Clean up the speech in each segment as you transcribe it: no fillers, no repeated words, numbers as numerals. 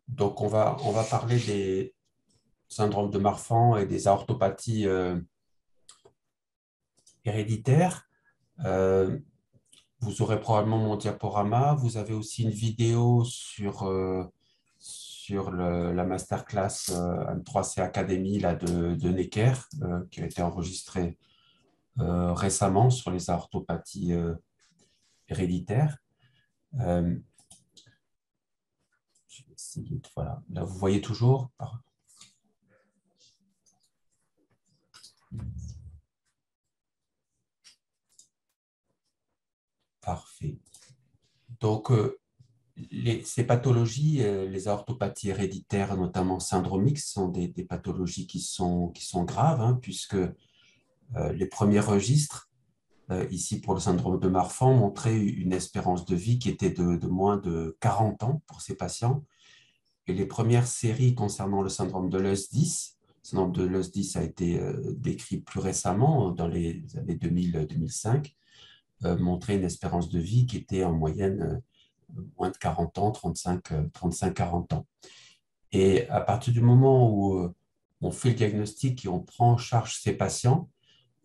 Donc, on va parler des syndromes de Marfan et des aortopathies héréditaires. Euh, Vous aurez probablement mon diaporama. Vous avez aussi une vidéo sur la masterclass M3C Academy là, de Necker qui a été enregistrée récemment sur les aortopathies héréditaires. Euh, je vais essayer voilà. Là, vous voyez toujours. Parfait. Donc, ces pathologies, les aortopathies héréditaires, notamment syndromiques, sont des pathologies qui sont graves, hein, puisque les premiers registres, ici pour le syndrome de Marfan, montraient une espérance de vie qui était de moins de 40 ans pour ces patients. Et les premières séries concernant le syndrome de l'US10, le syndrome de l'US10 a été décrit plus récemment, dans les années 2000-2005, montraient une espérance de vie qui était en moyenne moins de 40 ans, 35-40 ans. Et à partir du moment où on fait le diagnostic et on prend en charge ces patients,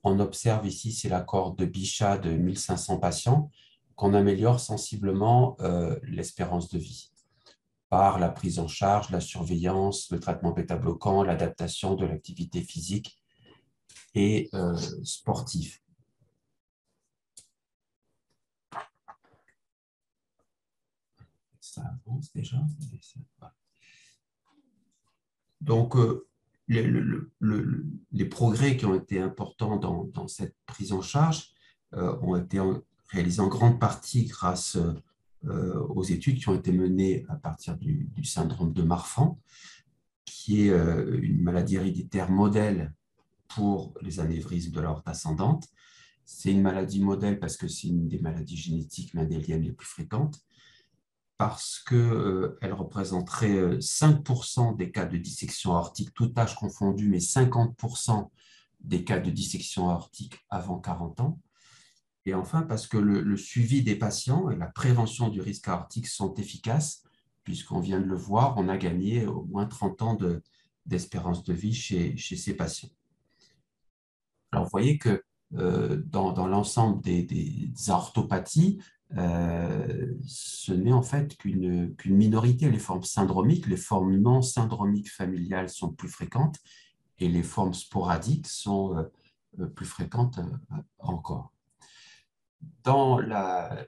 on observe ici, c'est la cohorte de Bichat de 1500 patients, qu'on améliore sensiblement l'espérance de vie par la prise en charge, la surveillance, le traitement bêta-bloquant, l'adaptation de l'activité physique et sportive. Ça avance déjà. Donc, les progrès qui ont été importants dans cette prise en charge ont été réalisés en grande partie grâce aux études qui ont été menées à partir du syndrome de Marfan, qui est une maladie héréditaire modèle pour les anévrismes de l'aorte ascendante. C'est une maladie modèle parce que c'est une des maladies génétiques mendéliennes les plus fréquentes, parce qu'elle représenterait 5% des cas de dissection aortique, tout âge confondu, mais 50% des cas de dissection aortique avant 40 ans. Et enfin, parce que le suivi des patients et la prévention du risque aortique sont efficaces, puisqu'on vient de le voir, on a gagné au moins 30 ans d'espérance de vie chez ces patients. Alors, vous voyez que dans l'ensemble des orthopathies, ce n'est en fait qu'une minorité. Les formes syndromiques, les formes non syndromiques familiales sont plus fréquentes et les formes sporadiques sont plus fréquentes encore. Dans la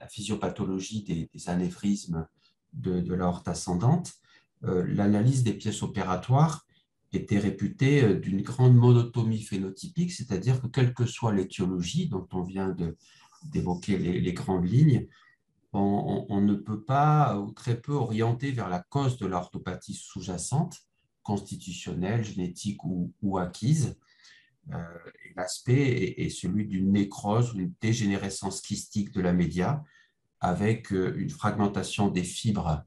physiopathologie des anévrismes de l'aorte ascendante, l'analyse des pièces opératoires était réputée d'une grande monotomie phénotypique, c'est-à-dire que quelle que soit l'étiologie dont on vient d'évoquer les grandes lignes, on ne peut pas ou très peu orienter vers la cause de l'orthopathie sous-jacente, constitutionnelle, génétique ou acquise. L'aspect est celui d'une nécrose ou une dégénérescence kystique de la média avec une fragmentation des fibres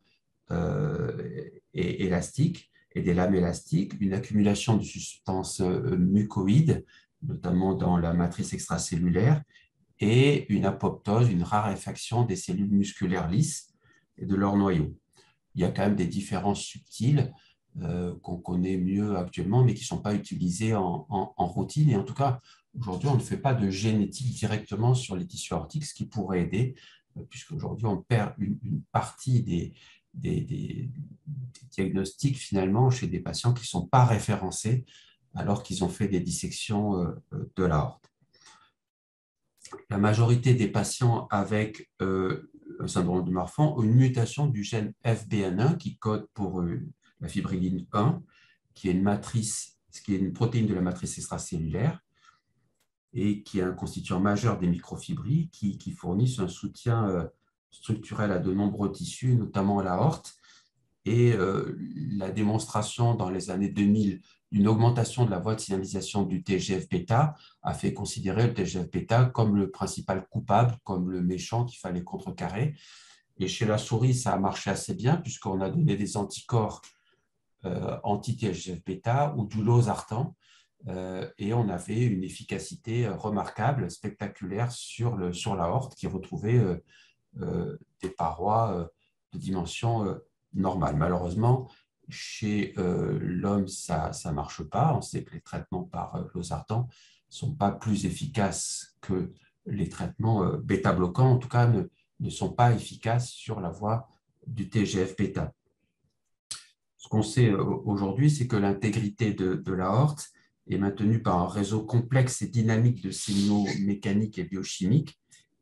élastiques et des lames élastiques, une accumulation de substances mucoïdes, notamment dans la matrice extracellulaire, et une apoptose, une raréfaction des cellules musculaires lisses et de leur noyau. Il y a quand même des différences subtiles qu'on connaît mieux actuellement, mais qui ne sont pas utilisées en routine. Et en tout cas, aujourd'hui, on ne fait pas de génétique directement sur les tissus aortiques, ce qui pourrait aider, puisqu'aujourd'hui, on perd une partie des diagnostics finalement chez des patients qui ne sont pas référencés alors qu'ils ont fait des dissections de l'aorte. La majorité des patients avec un syndrome de Marfan ont une mutation du gène FBN1 qui code pour la fibrilline 1, qui est une protéine de la matrice extracellulaire et qui est un constituant majeur des microfibrilles qui fournissent un soutien structurel à de nombreux tissus, notamment à l'aorte. Et la démonstration dans les années 2000 d'une augmentation de la voie de signalisation du TGF-bêta a fait considérer le TGF-bêta comme le principal coupable, comme le méchant qu'il fallait contrecarrer. Et chez la souris, ça a marché assez bien puisqu'on a donné des anticorps anti-TGF-bêta ou du losartan et on avait une efficacité remarquable, spectaculaire sur l'aorte qui retrouvait des parois de dimension normal. Malheureusement, chez l'homme, ça ne marche pas. On sait que les traitements par losartan ne sont pas plus efficaces que les traitements bêta-bloquants, en tout cas ne sont pas efficaces sur la voie du TGF-bêta. Ce qu'on sait aujourd'hui, c'est que l'intégrité de l'aorte est maintenue par un réseau complexe et dynamique de signaux mécaniques et biochimiques.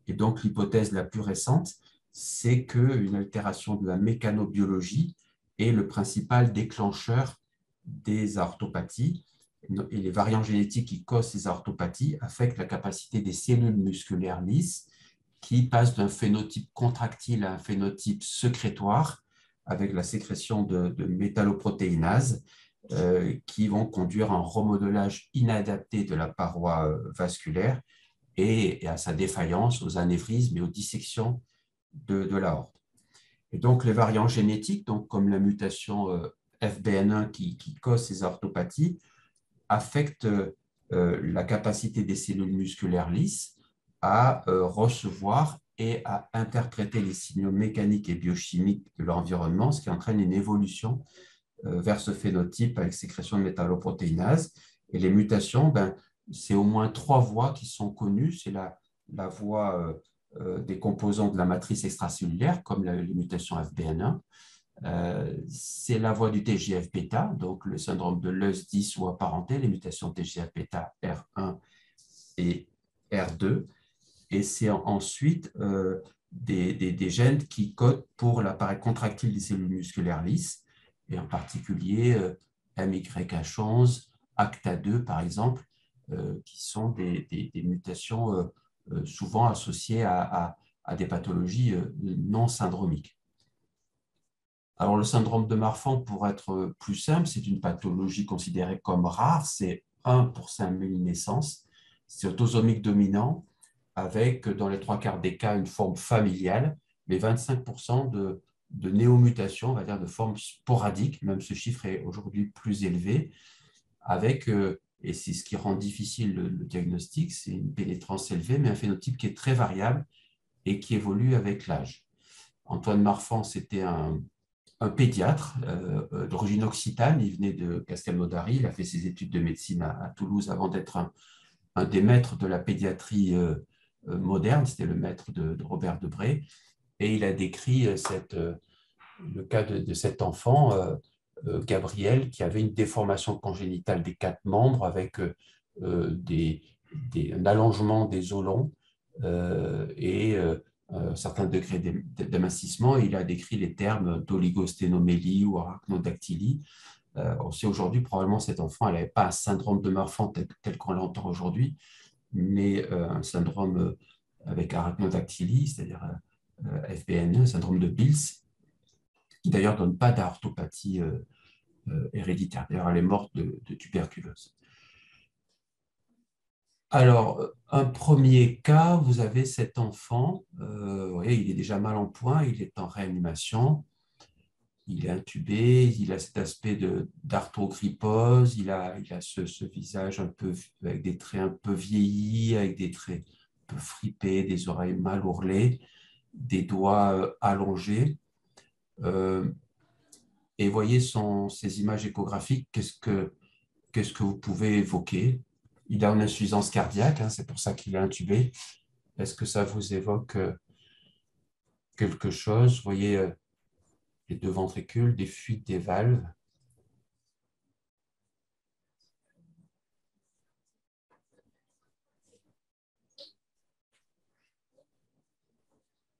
Et donc, l'hypothèse la plus récente, c'est qu'une altération de la mécanobiologie est le principal déclencheur des aortopathies. Et les variants génétiques qui causent ces aortopathies affectent la capacité des cellules musculaires lisses qui passent d'un phénotype contractile à un phénotype sécrétoire avec la sécrétion de métalloprotéinases qui vont conduire à un remodelage inadapté de la paroi vasculaire et à sa défaillance, aux anévrismes et aux dissections de l'aorte. Et donc, les variants génétiques, donc, comme la mutation FBN1 qui cause ces aortopathies, affectent la capacité des cellules musculaires lisses à recevoir et à interpréter les signaux mécaniques et biochimiques de l'environnement, ce qui entraîne une évolution vers ce phénotype avec sécrétion de métalloprotéinases. Et les mutations, ben, c'est au moins 3 voies qui sont connues. C'est la voie des composants de la matrice extracellulaire, comme les mutations FBN1. C'est la voie du TGF-bêta, donc le syndrome de Leus-10 ou apparenté, les mutations TGF-bêta R1 et R2. Et c'est ensuite des gènes qui codent pour l'appareil contractile des cellules musculaires lisses, et en particulier MYH11, ACTA2 par exemple, qui sont des mutations souvent associées à des pathologies non syndromiques. Alors, le syndrome de Marfan, pour être plus simple, c'est une pathologie considérée comme rare, c'est 1 pour 5000 naissances, c'est autosomique dominant, avec dans les 3/4 des cas une forme familiale, mais 25% de néomutations, on va dire de formes sporadiques, même ce chiffre est aujourd'hui plus élevé, avec, et c'est ce qui rend difficile le diagnostic, c'est une pénétrance élevée, mais un phénotype qui est très variable et qui évolue avec l'âge. Antoine Marfan, c'était un pédiatre d'origine occitane, il venait de Castelnaudary, il a fait ses études de médecine à Toulouse avant d'être un des maîtres de la pédiatrie moderne, c'était le maître de Robert Debré, et il a décrit le cas de cet enfant, Gabriel, qui avait une déformation congénitale des 4 membres avec un allongement des os longs et un certain degré d'amincissement. Il a décrit les termes d'oligosténomélie ou arachnodactylie. On sait aujourd'hui, probablement, cet enfant, elle n'avait pas un syndrome de Marfan tel qu'on l'entend aujourd'hui, mais un syndrome avec arachnodactylie, c'est-à-dire FBN, syndrome de Beals, qui d'ailleurs ne donne pas d'orthopathie héréditaire. D'ailleurs, elle est morte de tuberculose. Alors, un premier cas, vous avez cet enfant, vous voyez, il est déjà mal en point, il est en réanimation, il est intubé, il a cet aspect d'arthrogrypose, il a ce visage un peu avec des traits un peu vieillis, avec des traits un peu fripés, des oreilles mal ourlées, des doigts allongés. Et voyez ces images échographiques, qu'est-ce que vous pouvez évoquer? Il a une insuffisance cardiaque, hein, c'est pour ça qu'il est intubé. Est-ce que ça vous évoque quelque chose? Vous voyez les 2 ventricules, des fuites des valves.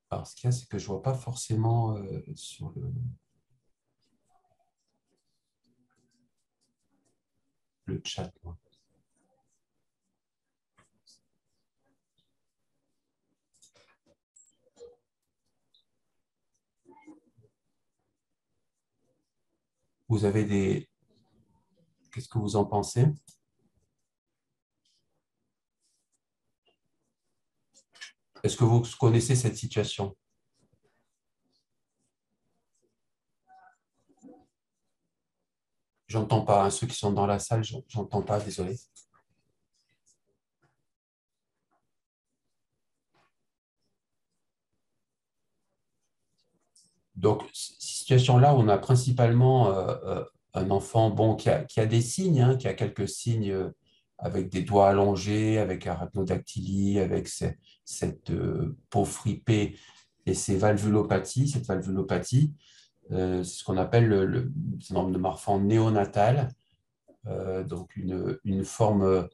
Alors, ce qu'il y a, c'est que je ne vois pas forcément sur le chat, moi. Vous avez des... Qu'est-ce que vous en pensez? Est-ce que vous connaissez cette situation? J'entends pas, hein, ceux qui sont dans la salle, j'entends pas, désolé. Donc, situation-là, on a principalement un enfant bon, qui a des signes, hein, qui a quelques signes avec des doigts allongés, avec arachnodactylie, avec cette peau fripée et ces valvulopathies, cette valvulopathie. C'est ce qu'on appelle le syndrome de Marfan néonatal, donc une forme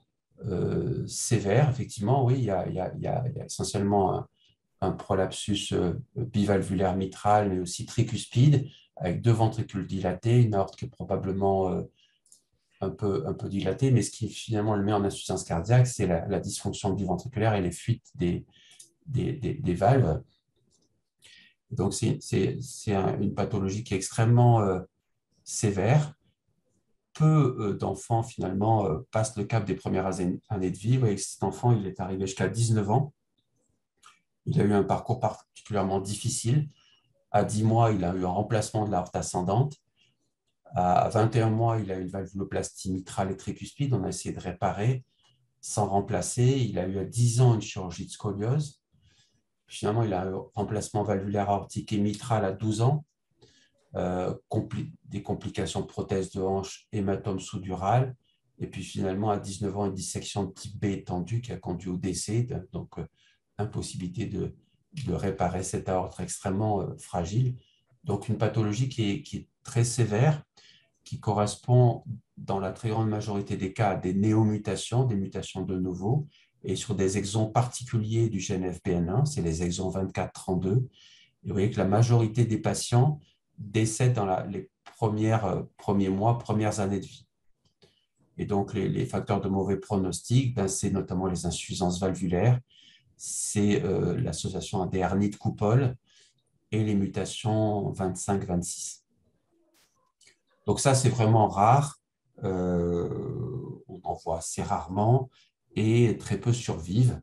sévère, effectivement. Oui, il y a essentiellement un prolapsus bivalvulaire mitral, mais aussi tricuspide, avec deux ventricules dilatés, une aorte qui est probablement un peu dilatée, mais ce qui finalement le met en insuffisance cardiaque, c'est la dysfonction biventriculaire et les fuites des valves. Donc, c'est une pathologie qui est extrêmement sévère. Peu d'enfants, finalement, passent le cap des premières années de vie. Vous voyez, cet enfant, il est arrivé jusqu'à 19 ans. Il a eu un parcours particulièrement difficile. À 10 mois, il a eu un remplacement de l'aorte ascendante. À 21 mois, il a eu une valvuloplastie mitrale et tricuspide. On a essayé de réparer sans remplacer. Il a eu à 10 ans une chirurgie de scoliose. Finalement, il a eu un remplacement valvulaire aortique et mitral à 12 ans. Des complications de prothèse de hanche, hématome sous-dural. Et puis finalement, à 19 ans, une dissection de type B étendue qui a conduit au décès. Donc, impossibilité de réparer cette aorte extrêmement fragile. Donc, une pathologie qui est très sévère, qui correspond dans la très grande majorité des cas à des néomutations, des mutations de nouveau, et sur des exons particuliers du gène FBN1, c'est les exons 24-32. Et vous voyez que la majorité des patients décèdent dans les premiers mois, premières années de vie. Et donc, les facteurs de mauvais pronostic, ben, c'est notamment les insuffisances valvulaires, c'est l'association à des hernies de coupole et les mutations 25-26. Donc ça, c'est vraiment rare. On en voit assez rarement et très peu survivent.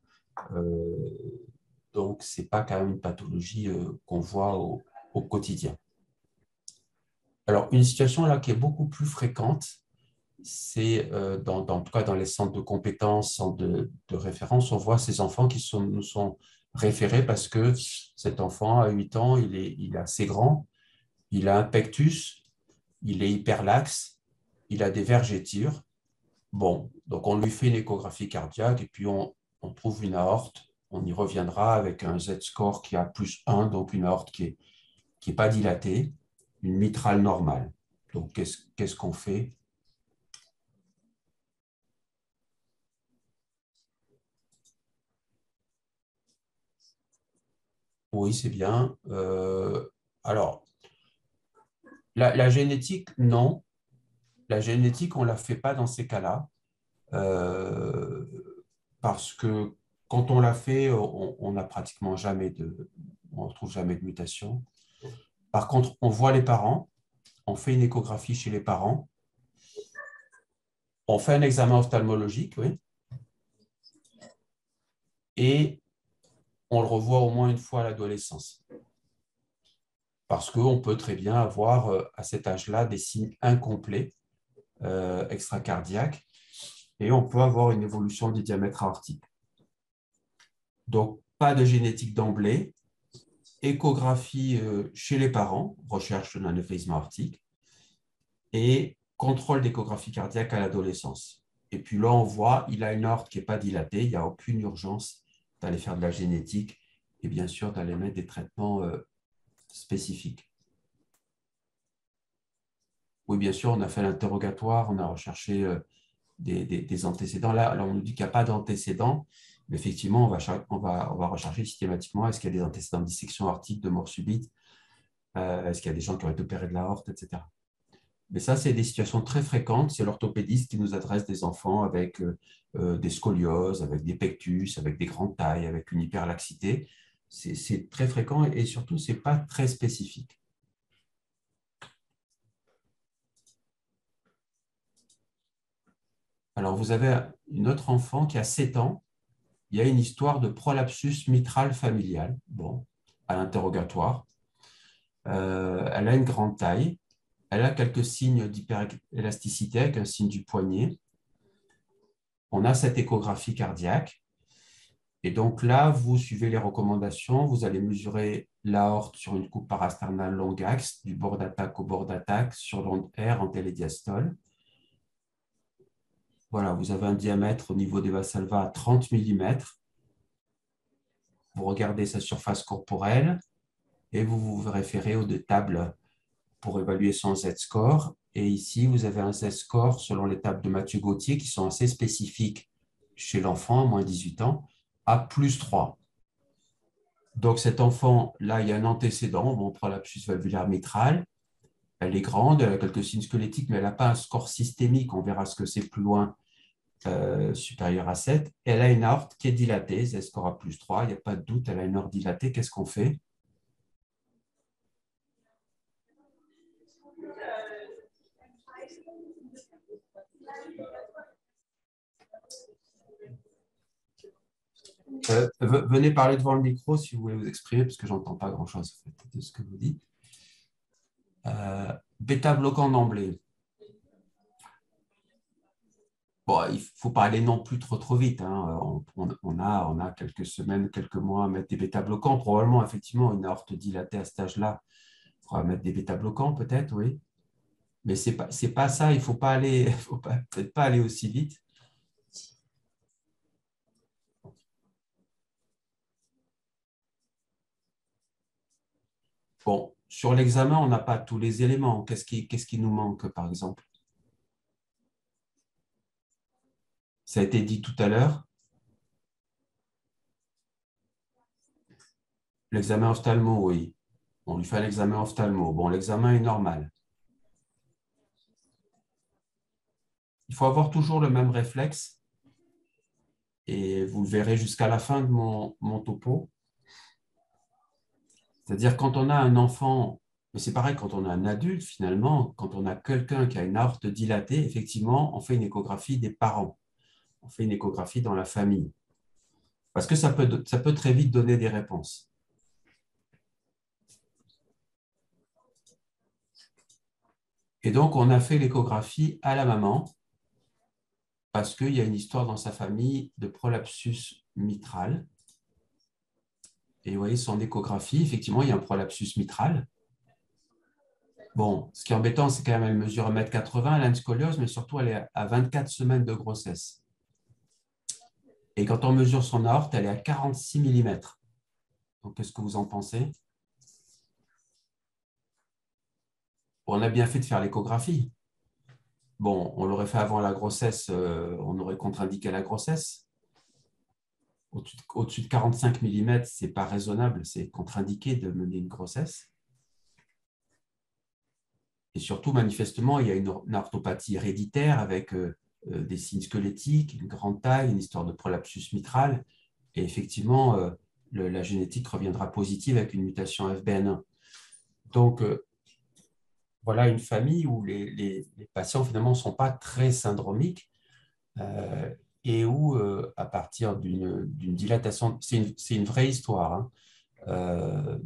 Donc, ce n'est pas quand même une pathologie qu'on voit au quotidien. Alors, une situation là qui est beaucoup plus fréquente, c'est en tout cas dans les centres de compétences, centres de référence, on voit ces enfants qui nous sont référés parce que cet enfant, à 8 ans, il est assez grand, il a un pectus, il est hyperlaxe, il a des vergetures. Bon, donc on lui fait une échographie cardiaque et puis on trouve une aorte. On y reviendra avec un Z-score qui a +1, donc une aorte qui est pas dilatée, une mitrale normale. Donc, qu'est-ce qu'on fait? Oui, c'est bien. Alors, la génétique, non. La génétique, on ne la fait pas dans ces cas-là. euh, Parce que quand on l'a fait, on n'a pratiquement jamais on ne retrouve jamais de mutation. Par contre, on voit les parents, on fait une échographie chez les parents, on fait un examen ophtalmologique, oui, et on le revoit au moins une fois à l'adolescence. Parce qu'on peut très bien avoir à cet âge-là des signes incomplets extracardiaques et on peut avoir une évolution du diamètre aortique. Donc, pas de génétique d'emblée, échographie chez les parents, recherche d'un anévrisme aortique, et contrôle d'échographie cardiaque à l'adolescence. Et puis là, on voit, il a une aorte qui n'est pas dilatée, il n'y a aucune urgence d'aller faire de la génétique et bien sûr d'aller mettre des traitements spécifiques. Oui, bien sûr, on a fait l'interrogatoire, on a recherché des antécédents. Là, on nous dit qu'il n'y a pas d'antécédents, mais effectivement, on va rechercher systématiquement est-ce qu'il y a des antécédents de dissection aortique, de mort subite, est-ce qu'il y a des gens qui ont été opérés de l'aorte, etc. Mais ça, c'est des situations très fréquentes. C'est l'orthopédiste qui nous adresse des enfants avec des scolioses, avec des pectus, avec des grandes tailles, avec une hyperlaxité. C'est très fréquent et surtout, ce n'est pas très spécifique. Alors, vous avez une autre enfant qui a 7 ans. Il y a une histoire de prolapsus mitral familial, bon, à l'interrogatoire. Elle a une grande taille. Elle a quelques signes d'hyperélasticité avec un signe du poignet. On a cette échographie cardiaque. Et donc là, vous suivez les recommandations, vous allez mesurer l'aorte sur une coupe parasternale longue axe, du bord d'attaque au bord d'attaque, sur l'onde R en télédiastole. Voilà, vous avez un diamètre au niveau des Valsalva à 30 mm. Vous regardez sa surface corporelle et vous vous référez aux deux tables pour évaluer son Z-score. Et ici, vous avez un Z-score selon les tables de Mathieu Gauthier qui sont assez spécifiques chez l'enfant, moins 18 ans, à plus 3. Donc cet enfant, là, il y a un antécédent, bon, prolapsus valvulaire mitral. Elle est grande, elle a quelques signes squelettiques, mais elle n'a pas un score systémique. On verra ce que c'est plus loin, supérieur à 7. Et elle a une aorte qui est dilatée, Z-score à plus 3, il n'y a pas de doute, elle a une aorte dilatée. Qu'est-ce qu'on fait? Venez parler devant le micro si vous voulez vous exprimer, parce que je n'entends pas grand-chose en fait, de ce que vous dites. Bêta-bloquant d'emblée. Bon, il ne faut pas aller non plus trop vite, hein. On a quelques semaines, quelques mois à mettre des bêta-bloquants. Probablement, effectivement, une aorte dilatée à cet âge-là, il faudra mettre des bêta-bloquants peut-être, oui. Mais ce n'est pas ça, il ne faut pas aller, peut-être pas aller aussi vite. Bon, sur l'examen, on n'a pas tous les éléments. Qu'est-ce qui nous manque, par exemple? Ça a été dit tout à l'heure. L'examen ophtalmo, oui. On lui fait un examen ophtalmo. Bon, l'examen est normal. Il faut avoir toujours le même réflexe et vous le verrez jusqu'à la fin de mon topo. C'est-à-dire quand on a un enfant, mais c'est pareil quand on a un adulte finalement, quand on a quelqu'un qui a une aorte dilatée, effectivement, on fait une échographie des parents. On fait une échographie dans la famille. Parce que ça peut très vite donner des réponses. Et donc, on a fait l'échographie à la maman parce qu'il y a une histoire dans sa famille de prolapsus mitral. Et vous voyez, son échographie, effectivement, il y a un prolapsus mitral. Bon, ce qui est embêtant, c'est quand même elle mesure 1,80 m, elle a une scoliose, mais surtout, elle est à 24 semaines de grossesse. Et quand on mesure son aorte, elle est à 46 mm. Donc, qu'est-ce que vous en pensez? Bon, on a bien fait de faire l'échographie. Bon, on l'aurait fait avant la grossesse, on aurait contre-indiqué la grossesse. Au-dessus de 45 mm, ce n'est pas raisonnable, c'est contre-indiqué de mener une grossesse. Et surtout, manifestement, il y a une orthopathie héréditaire avec des signes squelettiques, une grande taille, une histoire de prolapsus mitral. Et effectivement, la génétique reviendra positive avec une mutation FBN1. Donc, voilà une famille où les patients, finalement, ne sont pas très syndromiques et où, à partir d'une dilatation, c'est une vraie histoire, hein,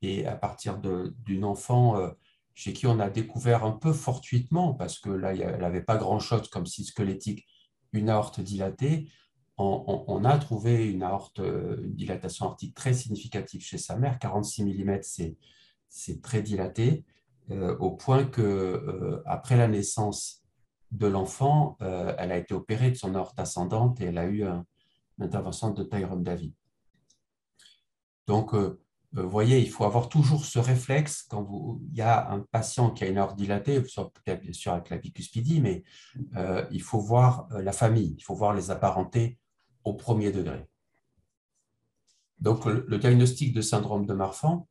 et à partir d'une enfant chez qui on a découvert un peu fortuitement, parce que là, elle n'avait pas grand-chose comme site squelettique, une aorte dilatée, on a trouvé une dilatation aortique très significative chez sa mère. 46 mm, c'est très dilaté, au point que après la naissance de l'enfant, elle a été opérée de son aorte ascendante et elle a eu une intervention de Tyrone Davy. Donc, vous voyez, il faut avoir toujours ce réflexe quand il y a un patient qui a une aorte dilatée, peut-être bien sûr avec la bicuspidie, mais il faut voir la famille, il faut voir les apparentés au premier degré. Donc, le diagnostic de syndrome de Marfan,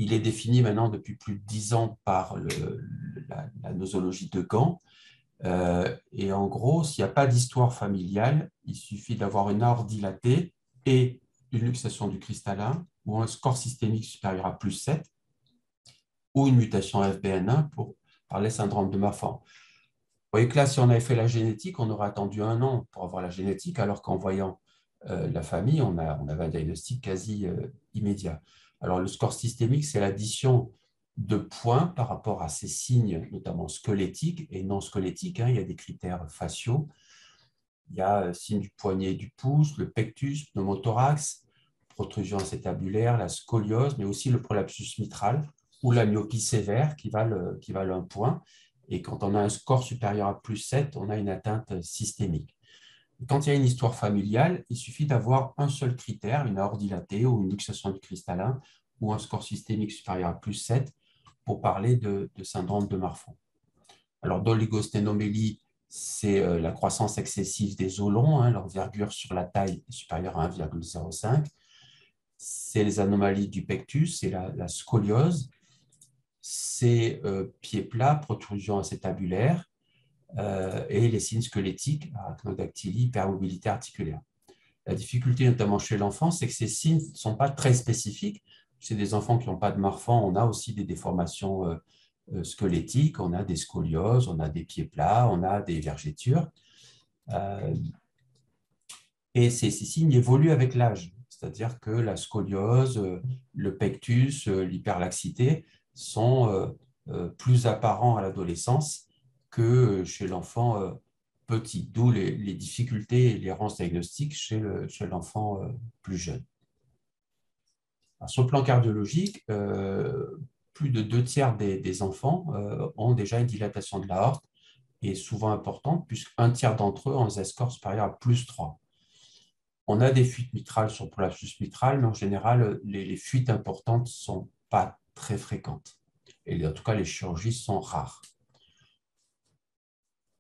il est défini maintenant depuis plus de 10 ans par la nosologie de Gand. Et en gros, s'il n'y a pas d'histoire familiale, il suffit d'avoir une aorte dilatée et une luxation du cristallin ou un score systémique supérieur à plus 7 ou une mutation FBN1 pour parler syndrome de Marfan. Vous voyez que là, si on avait fait la génétique, on aurait attendu 1 an pour avoir la génétique, alors qu'en voyant la famille, on avait un diagnostic quasi immédiat. Alors, le score systémique, c'est l'addition de points par rapport à ces signes, notamment squelettiques et non squelettiques, hein. Il y a des critères faciaux. Il y a signe du poignet et du pouce, le pectus, pneumothorax, protrusion acétabulaire, la scoliose, mais aussi le prolapsus mitral ou la myopie sévère qui valent 1 point. Et quand on a un score supérieur à plus 7, on a une atteinte systémique. Quand il y a une histoire familiale, il suffit d'avoir un seul critère, une aorte dilatée ou une luxation du cristallin ou un score systémique supérieur à plus 7 pour parler de syndrome de Marfan. Alors, d'oligosténomélie, c'est la croissance excessive des os longs, hein, l'envergure sur la taille est supérieure à 1,05. C'est les anomalies du pectus, c'est la scoliose, c'est pied plat, protrusion acétabulaire, et les signes squelettiques, arachnodactylie, hypermobilité articulaire. La difficulté, notamment chez l'enfant, c'est que ces signes ne sont pas très spécifiques. Chez des enfants qui n'ont pas de Marfan, on a aussi des déformations squelettiques, on a des scolioses, on a des pieds plats, on a des vergetures. Et ces signes évoluent avec l'âge, c'est-à-dire que la scoliose, le pectus, l'hyperlaxité sont plus apparents à l'adolescence que chez l'enfant petit, d'où les difficultés et l'errance diagnostique chez l'enfant plus jeune. Alors, sur le plan cardiologique, plus de 2 tiers des enfants ont déjà une dilatation de l'aorte et souvent importante, puisqu'un tiers d'entre eux ont un score supérieur à plus 3. On a des fuites mitrales sur le prolapsus mitral, mais en général, les fuites importantes ne sont pas très fréquentes. Et en tout cas, les chirurgies sont rares.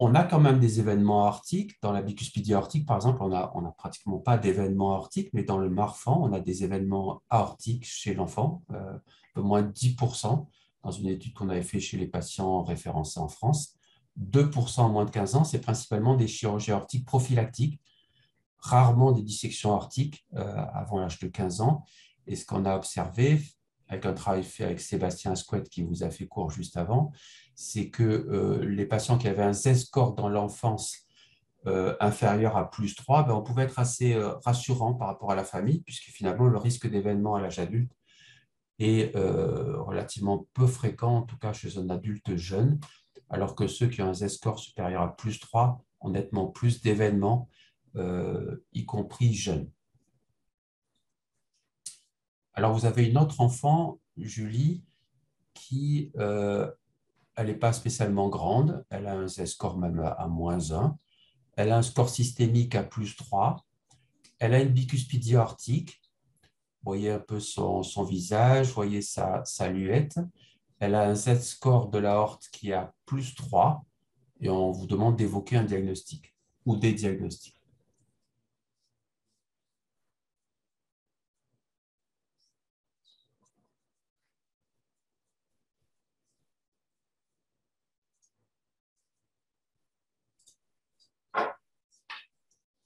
On a quand même des événements aortiques. Dans la bicuspidie aortique, par exemple, on n'a pratiquement pas d'événements aortiques, mais dans le Marfan, on a des événements aortiques chez l'enfant, un peu moins de 10%, dans une étude qu'on avait faite chez les patients référencés en France. 2% en moins de 15 ans, c'est principalement des chirurgies aortiques prophylactiques, rarement des dissections aortiques avant l'âge de 15 ans. Et ce qu'on a observé, avec un travail fait avec Sébastien Asquette qui vous a fait cours juste avant, c'est que les patients qui avaient un Z-score dans l'enfance inférieur à plus 3, ben, on pouvait être assez rassurant par rapport à la famille, puisque finalement, le risque d'événement à l'âge adulte est relativement peu fréquent, en tout cas chez un adulte jeune, alors que ceux qui ont un Z-score supérieur à plus 3 ont nettement plus d'événements, y compris jeunes. Alors, vous avez une autre enfant, Julie, qui elle n'est pas spécialement grande, elle a un Z-score même à moins 1, elle a un score systémique à plus 3, elle a une bicuspidie aortique, vous voyez un peu son visage, vous voyez sa luette, elle a un Z-score de l'aorte qui est à plus 3, et on vous demande d'évoquer un diagnostic ou des diagnostics.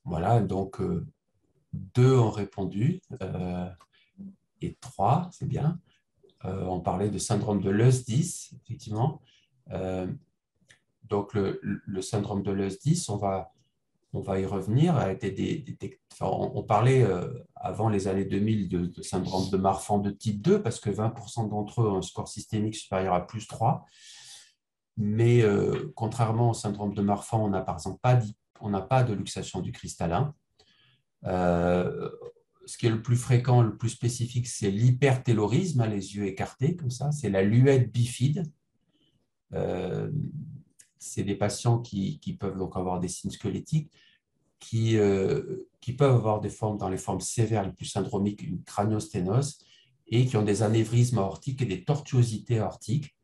Voilà, donc 2 ont répondu et 3, c'est bien. On parlait de syndrome de Leus-10, effectivement. Donc, le syndrome de Leus-10, on va y revenir. A été on parlait avant les années 2000 de syndrome de Marfan de type 2, parce que 20% d'entre eux ont un score systémique supérieur à plus 3. Mais contrairement au syndrome de Marfan, on n'a par exemple on n'a pas de luxation du cristallin. Ce qui est le plus fréquent, le plus spécifique, c'est l'hypertélorisme, les yeux écartés, comme ça. C'est la luette bifide. C'est des patients qui peuvent donc avoir des signes squelettiques, qui peuvent avoir des formes, dans les formes sévères les plus syndromiques, une craniosténose, et qui ont des anévrismes aortiques et des tortuosités aortiques.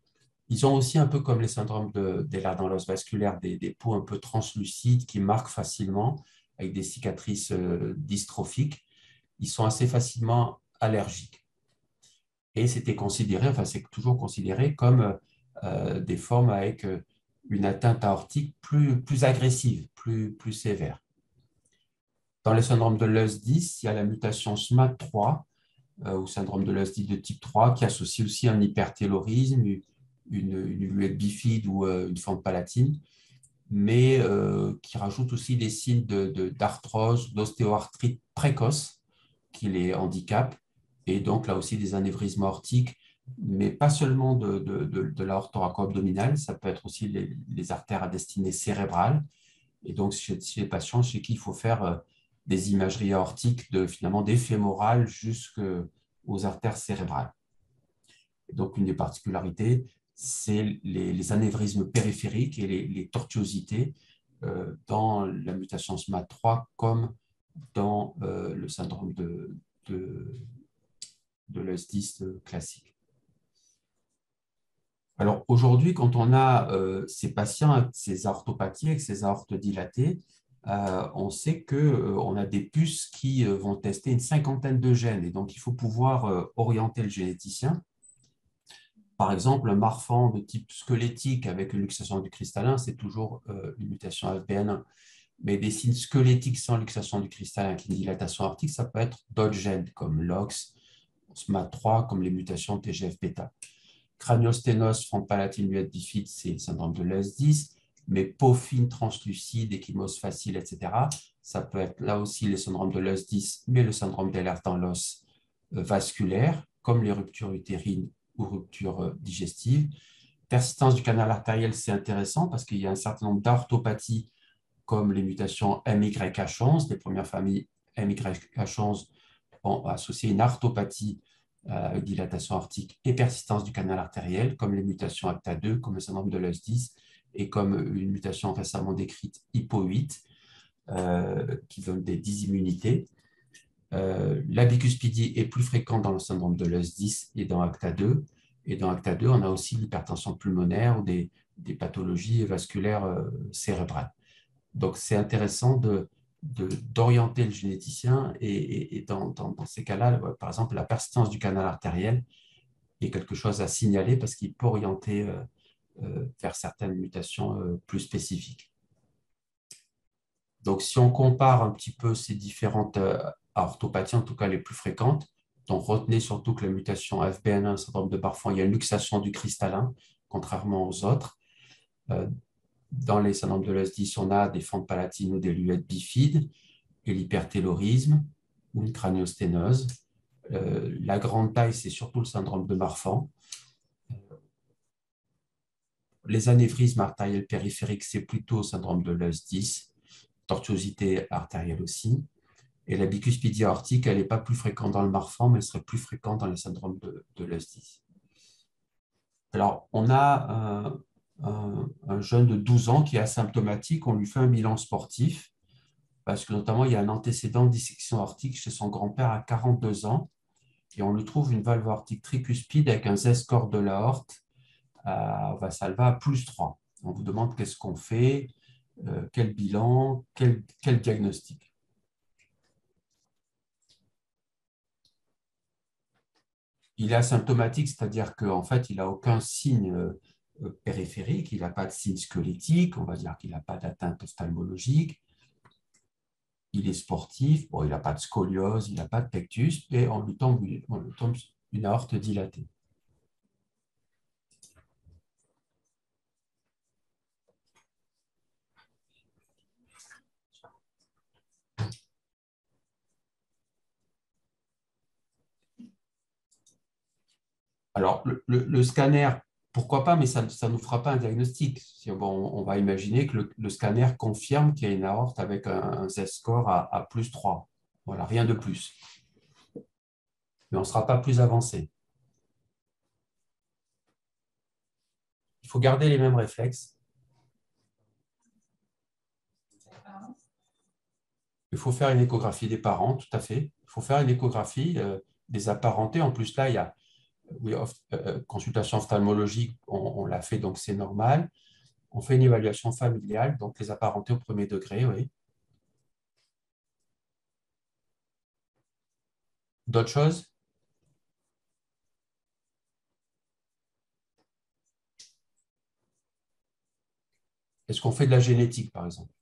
Ils ont aussi, un peu comme les syndromes des lardins dans l'os vasculaire, des peaux un peu translucides qui marquent facilement, avec des cicatrices dystrophiques. Ils sont assez facilement allergiques. Et c'était considéré, enfin c'est toujours considéré comme des formes avec une atteinte aortique plus agressive, plus sévère. Dans le syndrome de Leus-10, il y a la mutation SMAD3, ou syndrome de Leus-10 de type 3, qui associe aussi un hypertélorisme, une luette bifide ou une forme palatine, mais qui rajoute aussi des signes d'arthrose, d'ostéoarthrite précoce qui les handicapent, et donc là aussi des anévrismes aortiques, mais pas seulement de l'aorte thoraco-abdominale, ça peut être aussi les artères à destinée cérébrale, Et donc, chez les patients chez qui il faut faire des imageries aortiques finalement des fémorales jusqu'aux artères cérébrales. Et donc, une des particularités, c'est les anévrismes périphériques et les tortuosités dans la mutation SMAD3 comme dans le syndrome de l'ES10 classique. Alors aujourd'hui, quand on a ces patients avec ces aortopathies, avec ces aortes dilatées, on sait qu'on a des puces qui vont tester une cinquantaine de gènes. Et donc, il faut pouvoir orienter le généticien. Par exemple, un marfan de type squelettique avec une luxation du cristallin, c'est toujours une mutation FBN1. Mais des signes squelettiques sans luxation du cristallin avec une dilatation aortique, ça peut être d'autres gènes comme LOX, SMAD3, comme les mutations TGF-bêta. Craniosténose, fente palatine, muette bifide, c'est le syndrome de l'ES10, mais peau fine, translucide, échymose facile, etc. Ça peut être là aussi le syndrome de l'ES10, mais le syndrome d'Ehlers dans l'os vasculaire, comme les ruptures utérines ou ruptures digestives. Persistance du canal artériel, c'est intéressant parce qu'il y a un certain nombre d'orthopathies comme les mutations MYH11, les premières familles MYH11 ont associé une arthropathie avec dilatation aortique et persistance du canal artériel, comme les mutations ACTA2, comme le syndrome de l'ES10, et comme une mutation récemment décrite HIPO8, qui donne des dysimmunités. La bicuspidie est plus fréquente dans le syndrome de l'ES10 et dans ACTA2. Et dans ACTA2, on a aussi l'hypertension pulmonaire ou des pathologies vasculaires cérébrales. Donc, c'est intéressant d'orienter le généticien et dans ces cas-là, par exemple, la persistance du canal artériel est quelque chose à signaler parce qu'il peut orienter vers certaines mutations plus spécifiques. Donc, si on compare un petit peu ces différentes orthopathies, en tout cas les plus fréquentes, donc retenez surtout que la mutation FBN1, syndrome de Marfan, il y a une luxation du cristallin, contrairement aux autres. Dans les syndromes de l'ES10, on a des fentes palatines ou des luettes bifides, et l'hypertellorisme ou une craniosténose. La grande taille, c'est surtout le syndrome de Marfan. Les anévrismes artériels périphériques, c'est plutôt le syndrome de l'ES10, tortuosité artérielle aussi. Et la bicuspidie aortique, elle n'est pas plus fréquente dans le Marfan, mais elle serait plus fréquente dans les syndromes de l'ES10. Alors, on a un jeune de 12 ans qui est asymptomatique, on lui fait un bilan sportif, parce que notamment, il y a un antécédent de dissection aortique chez son grand-père à 42 ans, et on lui trouve une valve aortique tricuspide avec un Z-score de l'aorte à Valsalva à +3. On vous demande qu'est-ce qu'on fait, quel bilan, quel diagnostic. Il est asymptomatique, c'est-à-dire qu'en fait, il n'a aucun signe périphérique, il n'a pas de signe squelettique, on va dire qu'il n'a pas d'atteinte ophtalmologique. Il est sportif, bon, il n'a pas de scoliose, il n'a pas de pectus, et on lui tombe une aorte dilatée. Alors, le scanner, pourquoi pas, mais ça ne nous fera pas un diagnostic. Bon, on va imaginer que le scanner confirme qu'il y a une aorte avec un Z-score à +3. Voilà, rien de plus. Mais on ne sera pas plus avancé. Il faut garder les mêmes réflexes. Il faut faire une échographie des parents, tout à fait. Il faut faire une échographie des apparentés. En plus, là, il y a consultation ophtalmologique, on l'a fait, donc c'est normal. On fait une évaluation familiale, donc les apparentés au premier degré, oui. D'autres choses? Est-ce qu'on fait de la génétique, par exemple?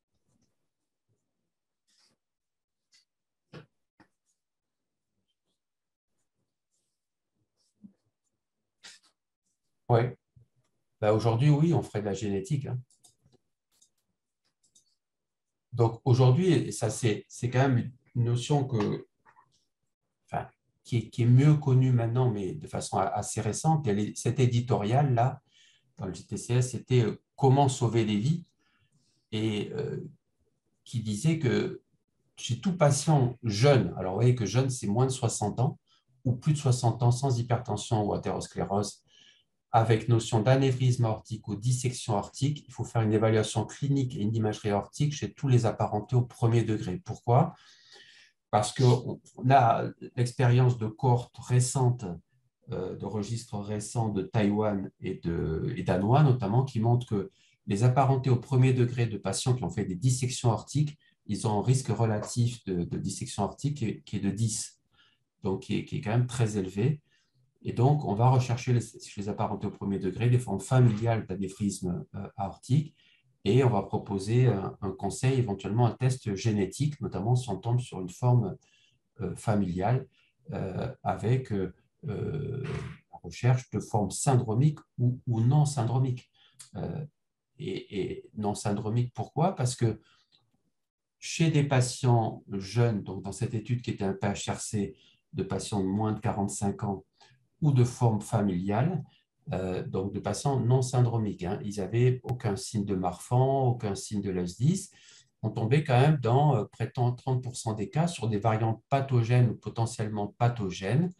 Oui. Ben, aujourd'hui, oui, on ferait de la génétique, hein. Donc aujourd'hui, ça c'est quand même une notion enfin, qui est mieux connue maintenant, mais de façon assez récente. Cet éditorial-là, dans le JTCS, c'était comment sauver des vies. Et qui disait que chez tout patient jeune, alors vous voyez que jeune, c'est moins de 60 ans, ou plus de 60 ans sans hypertension ou athérosclérose, avec notion d'anévrisme aortique ou dissection aortique, il faut faire une évaluation clinique et une imagerie aortique chez tous les apparentés au premier degré. Pourquoi? Parce qu'on a l'expérience de cohortes récentes, de registres récents de Taïwan et danois notamment, qui montrent que les apparentés au premier degré de patients qui ont fait des dissections aortiques, ils ont un risque relatif de dissection aortique qui est de 10, donc qui est quand même très élevé. Et donc, on va rechercher chez les apparentés au premier degré des formes familiales d'anévrisme aortique et on va proposer un conseil, éventuellement un test génétique, notamment si on tombe sur une forme familiale avec la recherche de formes syndromiques ou non syndromiques. Et non syndromiques, pourquoi? Parce que chez des patients jeunes, donc dans cette étude qui était un PHRC de patients de moins de 45 ans, ou de forme familiale, donc de patients non syndromiques. Hein. Ils n'avaient aucun signe de Marfan, aucun signe de l'AS10. On tombait quand même dans près de 30% des cas sur des variantes pathogènes ou potentiellement pathogènes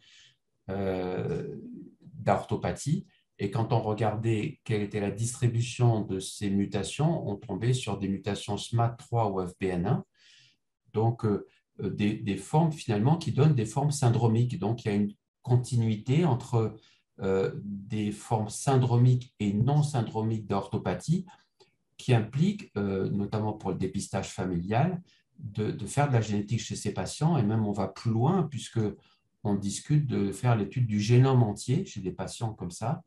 d'orthopathie. Et quand on regardait quelle était la distribution de ces mutations, on tombait sur des mutations SMAD3 ou FBN1. Donc, des formes finalement qui donnent des formes syndromiques. Donc, il y a une continuité entre des formes syndromiques et non syndromiques d'orthopathie qui implique, notamment pour le dépistage familial, de faire de la génétique chez ces patients. Et même on va plus loin puisque on discute de faire l'étude du génome entier chez des patients comme ça,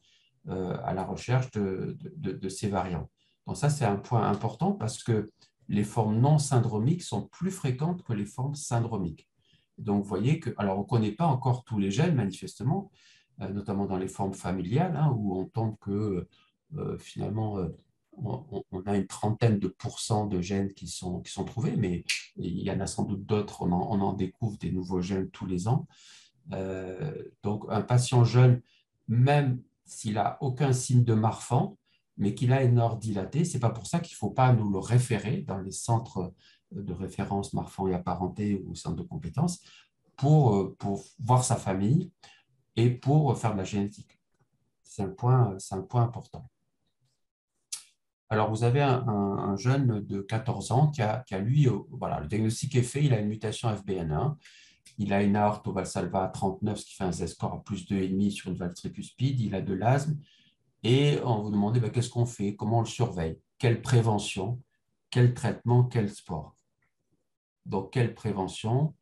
à la recherche de ces variants. Donc ça, c'est un point important parce que les formes non syndromiques sont plus fréquentes que les formes syndromiques. Donc, vous voyez que, alors on ne connaît pas encore tous les gènes, manifestement, notamment dans les formes familiales, hein, où on tombe que finalement, on a une trentaine de pourcents de gènes qui sont trouvés, mais il y en a sans doute d'autres, on en découvre des nouveaux gènes tous les ans. Donc, un patient jeune, même s'il n'a aucun signe de Marfan, mais qu'il a une aorte dilatée, ce n'est pas pour ça qu'il ne faut pas nous le référer dans les centres de référence Marfan et apparentés ou centres de compétences pour voir sa famille et pour faire de la génétique. C'est un point important. Alors, vous avez un jeune de 14 ans qui a lui, voilà, le diagnostic est fait, il a une mutation FBN1, il a une aorte au Valsalva à 39, ce qui fait un Z-score à plus 2,5 sur une valve tricuspide, il a de l'asthme, et on vous demandait qu'est-ce qu'on fait, comment on le surveille, quelle prévention, quel traitement, quel sport. Donc, quelle prévention,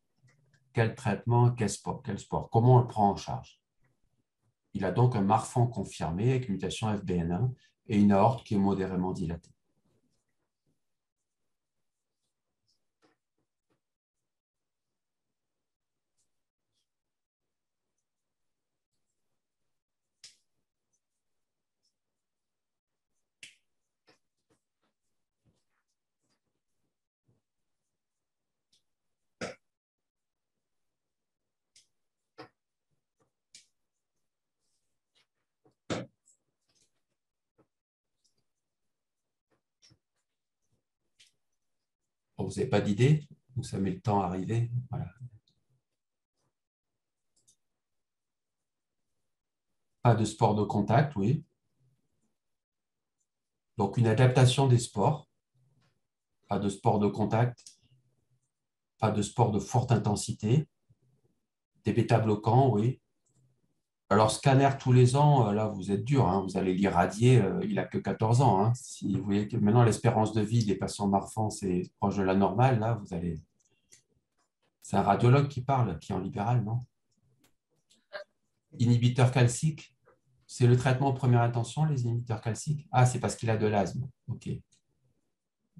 quel traitement, quel sport, comment on le prend en charge. Il a donc un Marfan confirmé avec mutation FBN1 et une aorte qui est modérément dilatée. Bon, vous n'avez pas d'idée, donc ça met le temps à arriver. Voilà. Pas de sport de contact, oui. Donc, une adaptation des sports. Pas de sport de contact. Pas de sport de forte intensité. Des bêta-bloquants, oui. Alors, scanner tous les ans, là, vous êtes dur. Hein, vous allez l'irradier. Il n'a que 14 ans. Hein. Si vous voyez que maintenant, l'espérance de vie des patients Marfan, c'est proche de la normale, là, vous allez... C'est un radiologue qui parle, qui est en libéral, non? Inhibiteur calcique. C'est le traitement en première intention, les inhibiteurs calciques? Ah, c'est parce qu'il a de l'asthme. OK.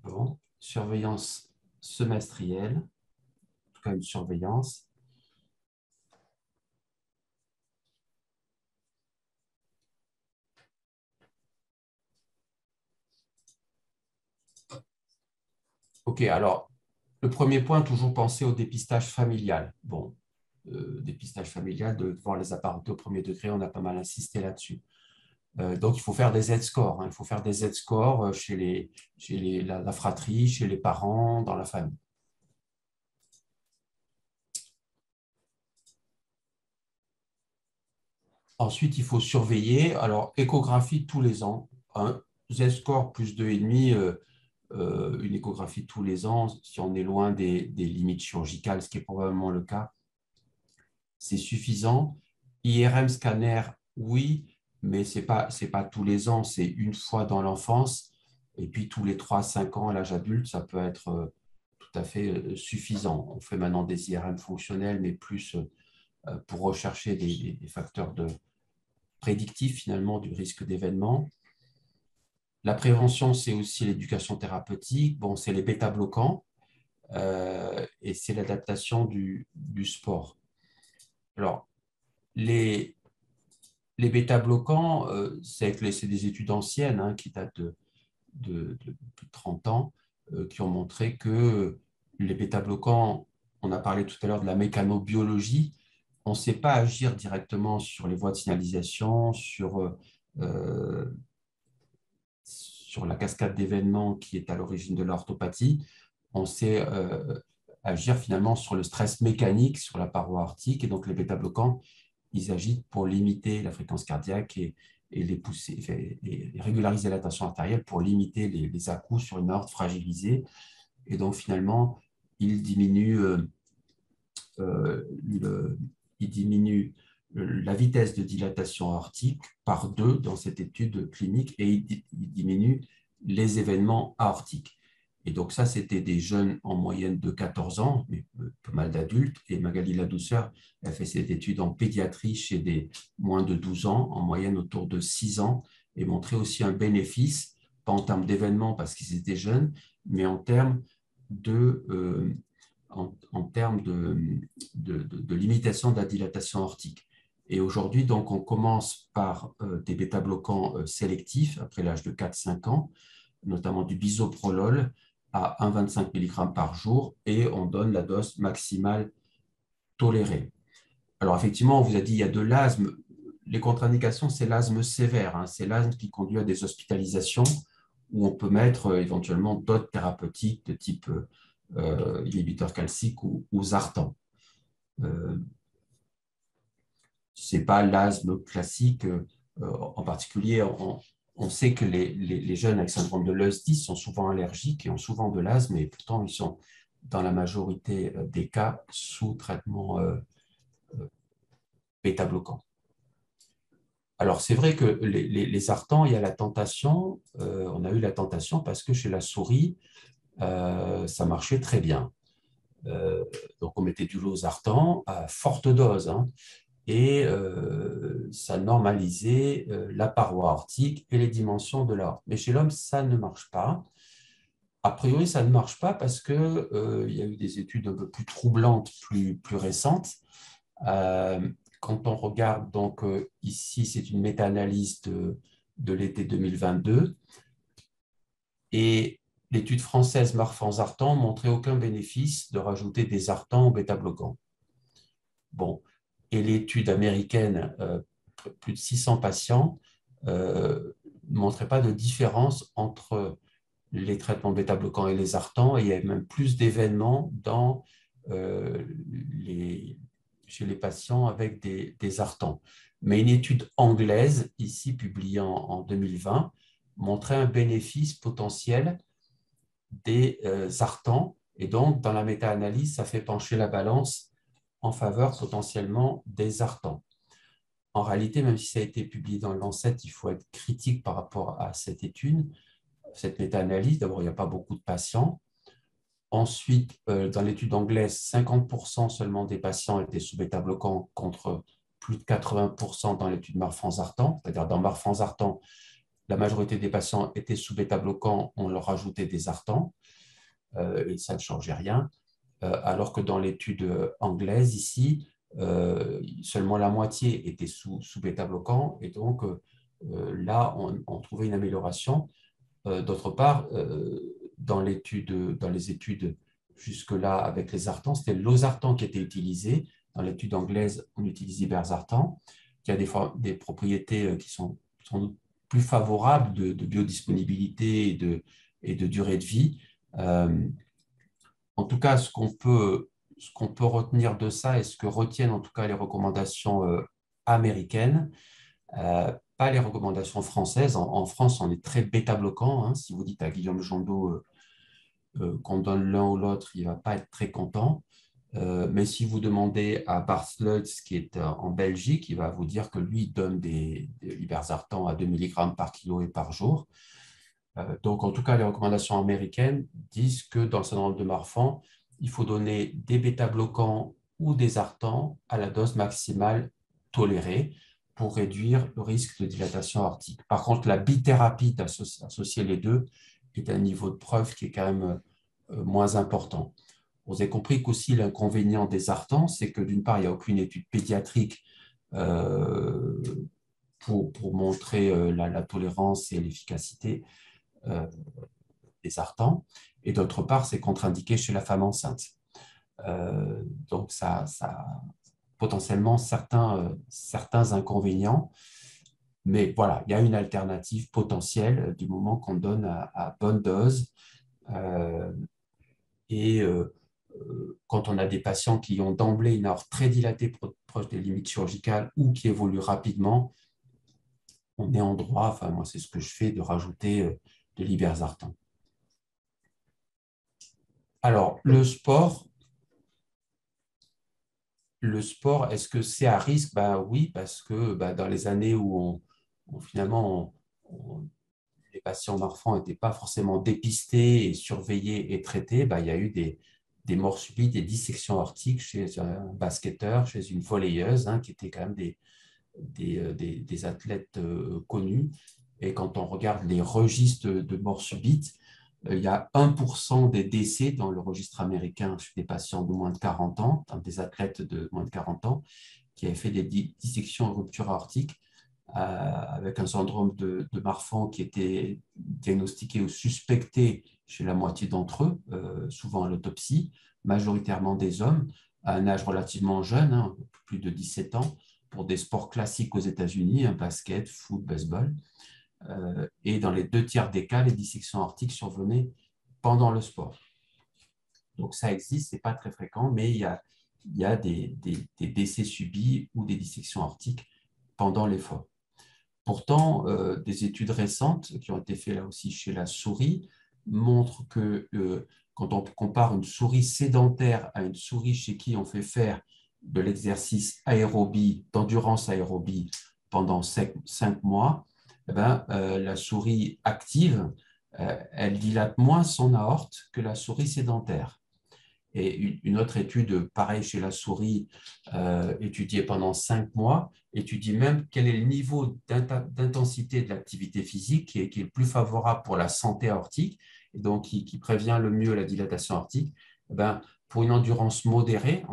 Bon. Surveillance semestrielle. En tout cas, une surveillance. OK, alors, le premier point, toujours penser au dépistage familial. Bon, dépistage familial, de voir les apparentés au premier degré, on a pas mal insisté là-dessus. Donc, il faut faire des Z-scores, hein. Il faut faire des Z-scores chez la fratrie, chez les parents, dans la famille. Ensuite, il faut surveiller. Alors, échographie tous les ans. Un Z-score plus 2,5, une échographie tous les ans, si on est loin des limites chirurgicales, ce qui est probablement le cas, c'est suffisant. IRM scanner, oui, mais ce n'est pas tous les ans, c'est une fois dans l'enfance. Et puis, tous les 3 à 5 ans à l'âge adulte, ça peut être tout à fait suffisant. On fait maintenant des IRM fonctionnels, mais plus pour rechercher des facteurs prédictifs finalement du risque d'événement. La prévention, c'est aussi l'éducation thérapeutique. Bon, c'est les bêta-bloquants et c'est l'adaptation du sport. Alors, les bêta-bloquants, c'est des études anciennes hein, qui datent de plus de 30 ans, qui ont montré que les bêta-bloquants, on a parlé tout à l'heure de la mécanobiologie, on ne sait pas agir directement sur les voies de signalisation, sur la cascade d'événements qui est à l'origine de l'orthopathie. On sait agir finalement sur le stress mécanique sur la paroi aortique, et donc les bêta-bloquants, ils agissent pour limiter la fréquence cardiaque et les pousser, et régulariser la tension artérielle pour limiter les à-coups sur une aorte fragilisée. Et donc finalement, ils diminuent, ils diminuent la vitesse de dilatation aortique par 2 dans cette étude clinique, et ils diminuent les événements aortiques. Et donc ça, c'était des jeunes en moyenne de 14 ans, mais pas mal d'adultes. Et Magali Ladouceur a fait cette étude en pédiatrie chez des moins de 12 ans, en moyenne autour de 6 ans, et montrait aussi un bénéfice, pas en termes d'événements parce qu'ils étaient jeunes, mais en termes en termes de limitation de la dilatation aortique. Et aujourd'hui, donc, on commence par des bêta-bloquants sélectifs après l'âge de 4-5 ans, notamment du bisoprolol à 1,25 mg par jour, et on donne la dose maximale tolérée. Alors, effectivement, on vous a dit qu'il y a de l'asthme. Les contre-indications, c'est l'asthme sévère, hein. C'est l'asthme qui conduit à des hospitalisations où on peut mettre éventuellement d'autres thérapeutiques de type inhibiteur calcique ou Zartan. Ce n'est pas l'asthme classique. En particulier, on sait que les jeunes avec syndrome de Loeys-Dietz sont souvent allergiques et ont souvent de l'asthme, et pourtant ils sont dans la majorité des cas sous traitement bêta-bloquant. Alors, c'est vrai que les Zartans, il y a la tentation, on a eu la tentation parce que chez la souris, ça marchait très bien. Donc, on mettait du losartan à forte dose, hein, et ça normalisait la paroi aortique et les dimensions de l'aorte. Mais chez l'homme, ça ne marche pas. A priori, ça ne marche pas parce qu'il y a eu des études un peu plus troublantes, plus récentes. Quand on regarde, donc ici, c'est une méta-analyse de l'été 2022, et l'étude française Marfan-Zartan montrait aucun bénéfice de rajouter des Zartans au bêta-bloquants. Bon, et l'étude américaine, plus de 600 patients, ne montrait pas de différence entre les traitements bêta-bloquants et les Zartans, et il y avait même plus d'événements chez les patients avec des Zartans. Mais une étude anglaise, ici publiée en 2020, montrait un bénéfice potentiel des Zartans, et donc dans la méta-analyse, ça fait pencher la balance en faveur potentiellement des Zartans. En réalité, même si ça a été publié dans le Lancet, il faut être critique par rapport à cette étude, cette méta-analyse. D'abord, il n'y a pas beaucoup de patients. Ensuite, dans l'étude anglaise, 50% seulement des patients étaient sous bêta-bloquants contre plus de 80% dans l'étude Marfan-Zartan. C'est-à-dire, dans Marfan-Zartan, la majorité des patients étaient sous bêta-bloquants, on leur ajoutait des Zartans, et ça ne changeait rien. Alors que dans l'étude anglaise, ici, seulement la moitié était sous bêta-bloquant, et donc là, on trouvait une amélioration. D'autre part, dans les études jusque-là avec les Zartans, c'était le losartan qui était utilisé. Dans l'étude anglaise, on utilise iberzartan, qui a des propriétés qui sont sans doute plus favorable de biodisponibilité et de durée de vie. En tout cas, ce qu'on peut retenir de ça et ce que retiennent en tout cas les recommandations américaines, pas les recommandations françaises. En France, on est très bêta-bloquant, hein. Si vous dites à Guillaume Jondot qu'on donne l'un ou l'autre, il ne va pas être très content. Mais si vous demandez à Bart Lutz, qui est en Belgique, il va vous dire que lui donne des Ibersartan à 2 mg par kilo et par jour. Donc, en tout cas, les recommandations américaines disent que dans le syndrome de Marfan, il faut donner des bêta-bloquants ou des artans à la dose maximale tolérée pour réduire le risque de dilatation aortique. Par contre, la bithérapie d'associer les deux est un niveau de preuve qui est quand même moins important. Vous avez compris qu'aussi l'inconvénient des artans, c'est que d'une part, il n'y a aucune étude pédiatrique euh, pour montrer la tolérance et l'efficacité euh, des artans, et d'autre part, c'est contre-indiqué chez la femme enceinte. Donc, ça a potentiellement certains inconvénients, mais voilà, il y a une alternative potentielle du moment qu'on donne à bonne dose. Euh, et quand on a des patients qui ont d'emblée une aorte très dilatée proche des limites chirurgicales ou qui évoluent rapidement, on est en droit, enfin moi c'est ce que je fais, de rajouter de l'ibersartan. Alors, le sport, est-ce que c'est à risque? Ben, oui, parce que dans les années où finalement les patients Marfan n'étaient pas forcément dépistés et surveillés et traités, il y a eu des morts subites, des dissections aortiques chez un basketteur, chez une volleyeuse, hein, qui étaient quand même des athlètes connus. Et quand on regarde les registres de morts subites, il y a 1% des décès dans le registre américain chez des patients de moins de 40 ans, des athlètes de moins de 40 ans, qui avaient fait des dissections en rupture aortique avec un syndrome de Marfan qui était diagnostiqué ou suspecté chez la moitié d'entre eux, souvent à l'autopsie, majoritairement des hommes, à un âge relativement jeune, hein, plus de 17 ans, pour des sports classiques aux États-Unis, un basket, foot, baseball. Et dans les 2 tiers des cas, les dissections aortiques survenaient pendant le sport. Donc ça existe, ce n'est pas très fréquent, mais il y a des décès subis ou des dissections aortiques pendant l'effort. Pourtant, des études récentes qui ont été faites là aussi chez la souris montrent que quand on compare une souris sédentaire à une souris chez qui on fait faire de l'exercice aérobie, d'endurance aérobie pendant 5 mois, la souris active, elle dilate moins son aorte que la souris sédentaire. Et une autre étude, pareil chez la souris, étudiée pendant 5 mois, étudie même quel est le niveau d'intensité de l'activité physique qui est le plus favorable pour la santé aortique, et donc qui prévient le mieux la dilatation aortique. Pour une endurance modérée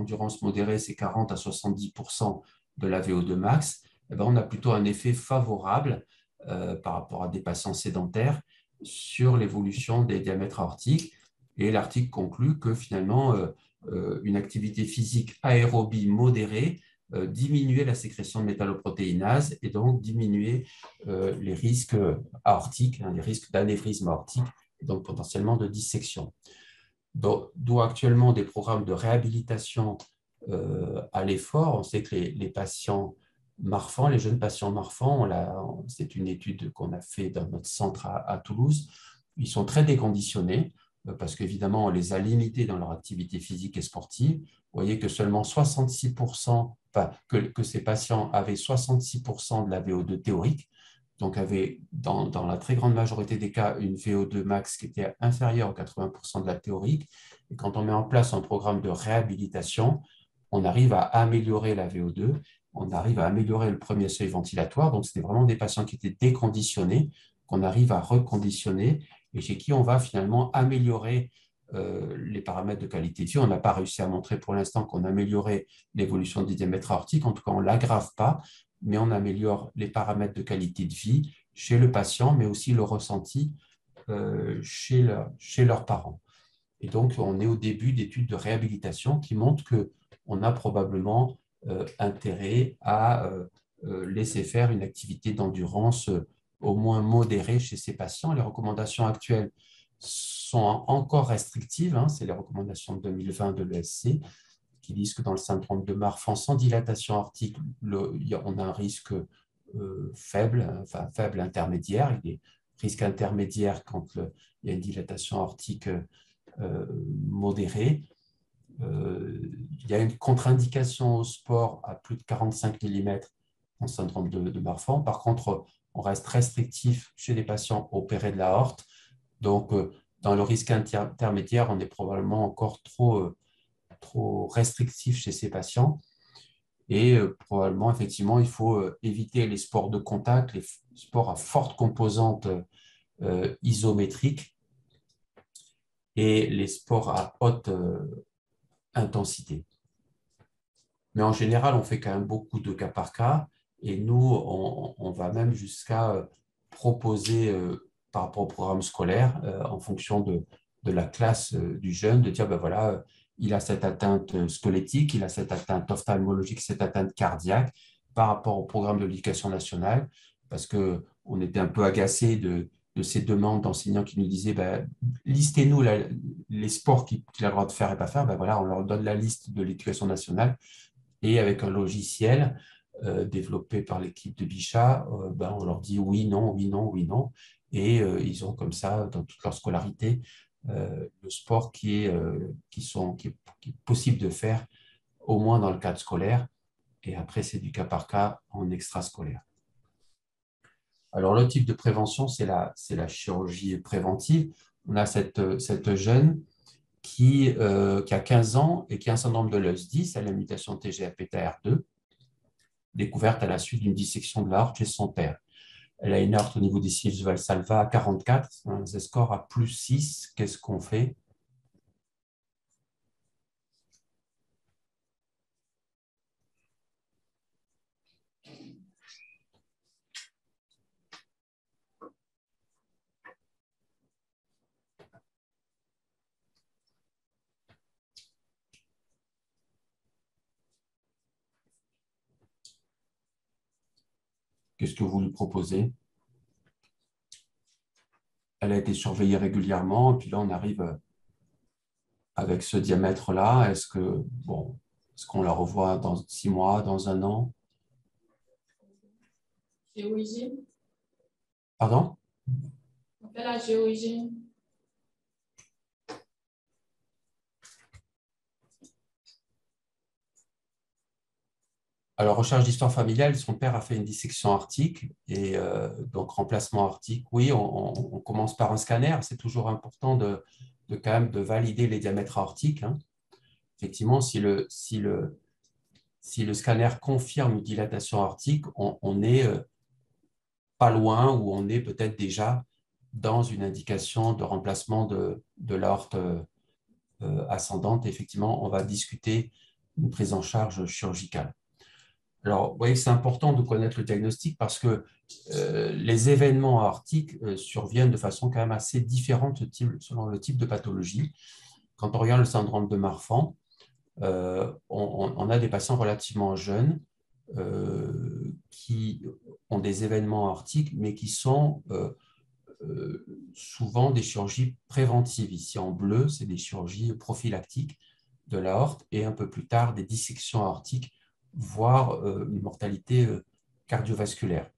c'est 40 à 70% de la VO2 max, on a plutôt un effet favorable par rapport à des patients sédentaires sur l'évolution des diamètres aortiques. Et l'article conclut que finalement, une activité physique aérobie modérée diminuait la sécrétion de métalloprotéinase et donc diminuait les risques aortiques, hein, les risques d'anévrisme aortique et donc potentiellement de dissection. D'où actuellement des programmes de réhabilitation à l'effort. On sait que les patients Marfan, les jeunes patients Marfan, c'est une étude qu'on a fait dans notre centre à Toulouse, ils sont très déconditionnés parce qu'évidemment, on les a limités dans leur activité physique et sportive. Vous voyez que seulement 66%, que ces patients avaient 66% de la VO2 théorique, donc avaient dans la très grande majorité des cas une VO2 max qui était inférieure aux 80% de la théorique. Et quand on met en place un programme de réhabilitation, on arrive à améliorer la VO2, on arrive à améliorer le premier seuil ventilatoire. Donc, c'était vraiment des patients qui étaient déconditionnés, qu'on arrive à reconditionner et chez qui on va finalement améliorer les paramètres de qualité de vie. On n'a pas réussi à montrer pour l'instant qu'on améliorait l'évolution des diamètres aortiques. En tout cas, on ne l'aggrave pas, mais on améliore les paramètres de qualité de vie chez le patient, mais aussi le ressenti chez leurs parents. Et donc, on est au début d'études de réhabilitation qui montrent qu'on a probablement intérêt à laisser faire une activité d'endurance au moins modérée chez ces patients. Les recommandations actuelles sont encore restrictives, hein, c'est les recommandations de 2020 de l'ESC, qui disent que dans le syndrome de Marfan sans dilatation aortique, on a un risque faible, enfin faible intermédiaire. Il est risque intermédiaire quand il y a une dilatation aortique modérée. Il y a une contre-indication au sport à plus de 45 mm en syndrome de Marfan. Par contre, on reste restrictif chez les patients opérés de l'aorte. Donc, dans le risque intermédiaire, on est probablement encore trop restrictif chez ces patients. Et probablement, effectivement, il faut éviter les sports de contact, les sports à forte composante isométrique et les sports à haute intensité. Mais en général, on fait quand même beaucoup de cas par cas et nous, on va même jusqu'à proposer par rapport au programme scolaire, en fonction de la classe du jeune, de dire, ben voilà, il a cette atteinte squelettique, il a cette atteinte ophtalmologique, cette atteinte cardiaque par rapport au programme de l'éducation nationale, parce qu'on était un peu agacé de ces demandes d'enseignants qui nous disaient, ben, listez-nous les sports qu'il a le droit de faire et pas faire. Ben voilà, on leur donne la liste de l'éducation nationale et avec un logiciel développé par l'équipe de Bichat, ben, on leur dit oui, non, oui, non, oui, non. Et ils ont comme ça, dans toute leur scolarité, le sport qui est possible de faire, au moins dans le cadre scolaire. Et après, c'est du cas par cas en extrascolaire. Alors, l'autre type de prévention, c'est la chirurgie préventive. On a cette jeune qui a 15 ans et qui a un syndrome de Loeys-Dietz, à la mutation TGF-bêta-R2, découverte à la suite d'une dissection de l'aorte chez son père. Elle a une aorte au niveau des ciliés valsalva à 44, un Z-score à plus 6. Qu'est-ce qu'on fait? Qu'est-ce que vous lui proposez? Elle a été surveillée régulièrement, et puis là, on arrive avec ce diamètre-là. Est-ce qu'on la revoit dans 6 mois, dans 1 an? Chirurgie. Pardon? On fait la chirurgie. Alors, recherche d'histoire familiale, son père a fait une dissection aortique et donc remplacement aortique. Oui, on commence par un scanner. C'est toujours important quand même de valider les diamètres aortiques, hein. Effectivement, si le scanner confirme une dilatation aortique, on est pas loin ou on est peut-être déjà dans une indication de remplacement de l'aorte ascendante. Effectivement, on va discuter une prise en charge chirurgicale. Alors, vous voyez que c'est important de connaître le diagnostic parce que les événements aortiques surviennent de façon quand même assez différente selon le type de pathologie. Quand on regarde le syndrome de Marfan, on a des patients relativement jeunes qui ont des événements aortiques, mais qui sont souvent des chirurgies préventives. Ici, en bleu, c'est des chirurgies prophylactiques de l'aorte et un peu plus tard, des dissections aortiques, voire une mortalité cardiovasculaire.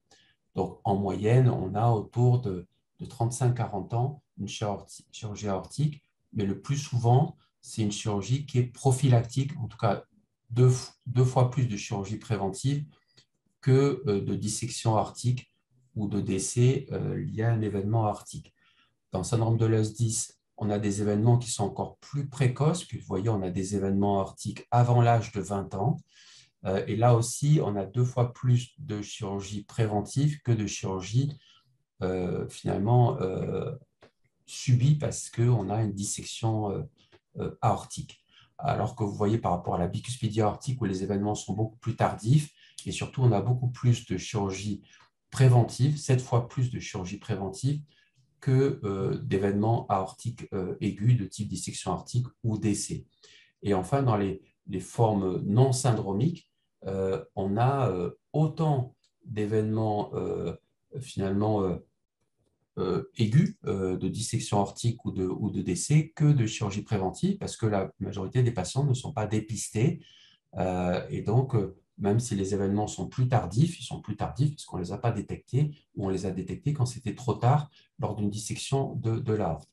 Donc, en moyenne, on a autour de 35-40 ans une chirurgie aortique, mais le plus souvent, c'est une chirurgie qui est prophylactique, en tout cas deux fois plus de chirurgie préventive que de dissection aortique ou de décès lié à un événement aortique. Dans le syndrome de Loeys-Dietz, on a des événements qui sont encore plus précoces, puis vous voyez, on a des événements aortiques avant l'âge de 20 ans. Et là aussi, on a 2 fois plus de chirurgie préventive que de chirurgie finalement subie parce qu'on a une dissection aortique. Alors que vous voyez par rapport à la bicuspidie aortique où les événements sont beaucoup plus tardifs et surtout on a beaucoup plus de chirurgie préventive, 7 fois plus de chirurgie préventive que d'événements aortiques aigus de type dissection aortique ou décès. Et enfin, dans les formes non syndromiques, on a autant d'événements finalement aiguë de dissection aortique ou de décès que de chirurgie préventive parce que la majorité des patients ne sont pas dépistés. Et donc, même si les événements sont plus tardifs, ils sont plus tardifs parce qu'on ne les a pas détectés ou on les a détectés quand c'était trop tard lors d'une dissection de l'aorte.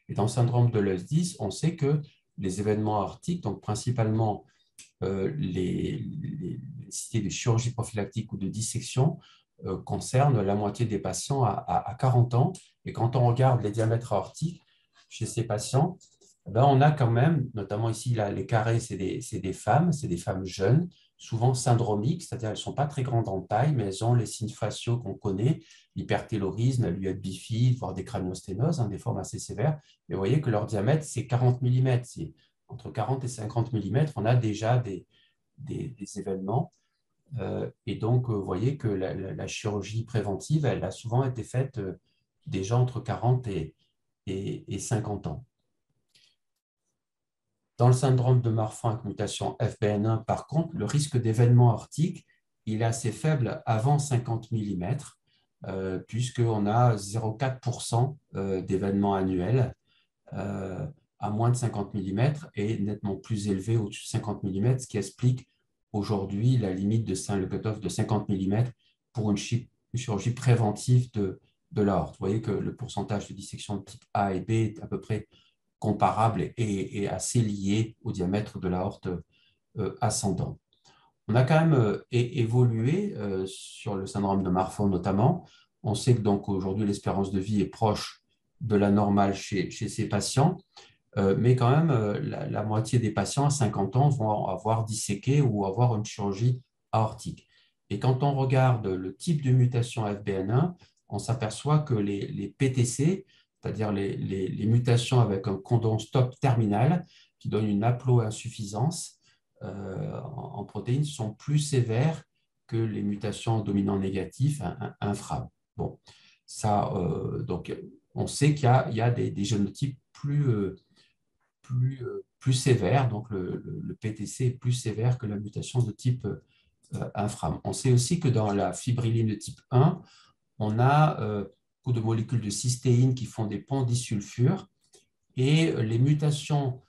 Et dans le syndrome de Loeys-Dietz, on sait que les événements aortiques, donc principalement les nécessités de chirurgie prophylactique ou de dissection, concernent la moitié des patients à 40 ans. Et quand on regarde les diamètres aortiques chez ces patients, ben on a quand même, notamment ici, là, les carrés, c'est des femmes jeunes, souvent syndromiques, c'est-à-dire elles ne sont pas très grandes en taille, mais elles ont les signes faciaux qu'on connaît, l'hypertélorisme, la luette bifide, voire des craniosténoses, des formes assez sévères. Mais vous voyez que leur diamètre, c'est 40 mm. Entre 40 et 50 mm, on a déjà des événements. Et donc, vous voyez que la chirurgie préventive, elle a souvent été faite déjà entre 40 et 50 ans. Dans le syndrome de Marfan avec mutation FBN1, par contre, le risque d'événement aortique, il est assez faible avant 50 mm, puisqu'on a 0,4% d'événements annuels à moins de 50 mm et nettement plus élevé au-dessus de 50 mm, ce qui explique aujourd'hui la limite le cutoff de 50 mm pour une chirurgie préventive de l'aorte. Vous voyez que le pourcentage de dissection de type A et B est à peu près comparable et assez lié au diamètre de l'aorte ascendant. On a quand même évolué sur le syndrome de Marfan notamment. On sait que donc aujourd'hui l'espérance de vie est proche de la normale chez ces patients, mais quand même la moitié des patients à 50 ans vont avoir disséqué ou avoir une chirurgie aortique. Et quand on regarde le type de mutation FBN1, on s'aperçoit que les PTC, c'est-à-dire les mutations avec un codon stop terminal qui donne une haploinsuffisance en protéines, sont plus sévères que les mutations dominant négatif infra. Bon, ça, donc, on sait qu'il y a des génotypes plus sévères, donc le PTC est plus sévère que la mutation de type infra. On sait aussi que dans la fibrilline de type 1, on a beaucoup de molécules de cystéine qui font des ponts disulfure et les mutations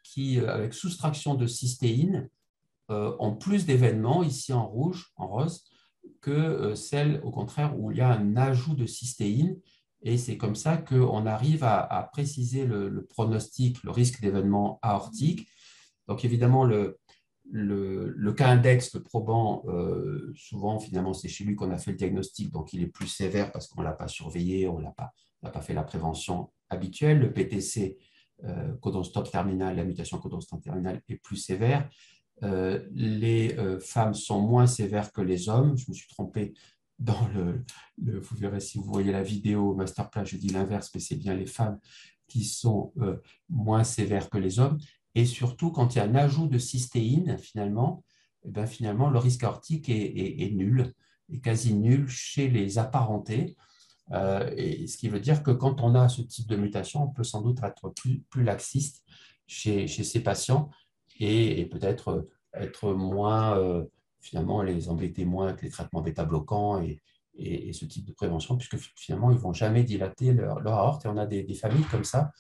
qui, avec soustraction de cystéine, ont plus d'événements, ici en rouge, en rose, que celles, au contraire, où il y a un ajout de cystéine. Et c'est comme ça qu'on arrive à préciser le pronostic, le risque d'événement aortique. Donc, évidemment, le cas index, le probant, souvent, finalement, c'est chez lui qu'on a fait le diagnostic, donc il est plus sévère parce qu'on ne l'a pas surveillé, on n'a pas fait la prévention habituelle. Le PTC, codon stop terminal, la mutation codon stop terminal est plus sévère. Les femmes sont moins sévères que les hommes. Je me suis trompé dans vous verrez si vous voyez la vidéo masterclass, je dis l'inverse, mais c'est bien les femmes qui sont moins sévères que les hommes. Et surtout, quand il y a un ajout de cystéine, finalement, finalement le risque aortique est nul, est quasi nul chez les apparentés. Et ce qui veut dire que quand on a ce type de mutation, on peut sans doute être plus laxiste chez ces patients et peut-être être moins, finalement, les embêter moins avec les traitements bêta-bloquants et ce type de prévention, puisque finalement, ils ne vont jamais dilater leur aorte. Et on a des familles comme ça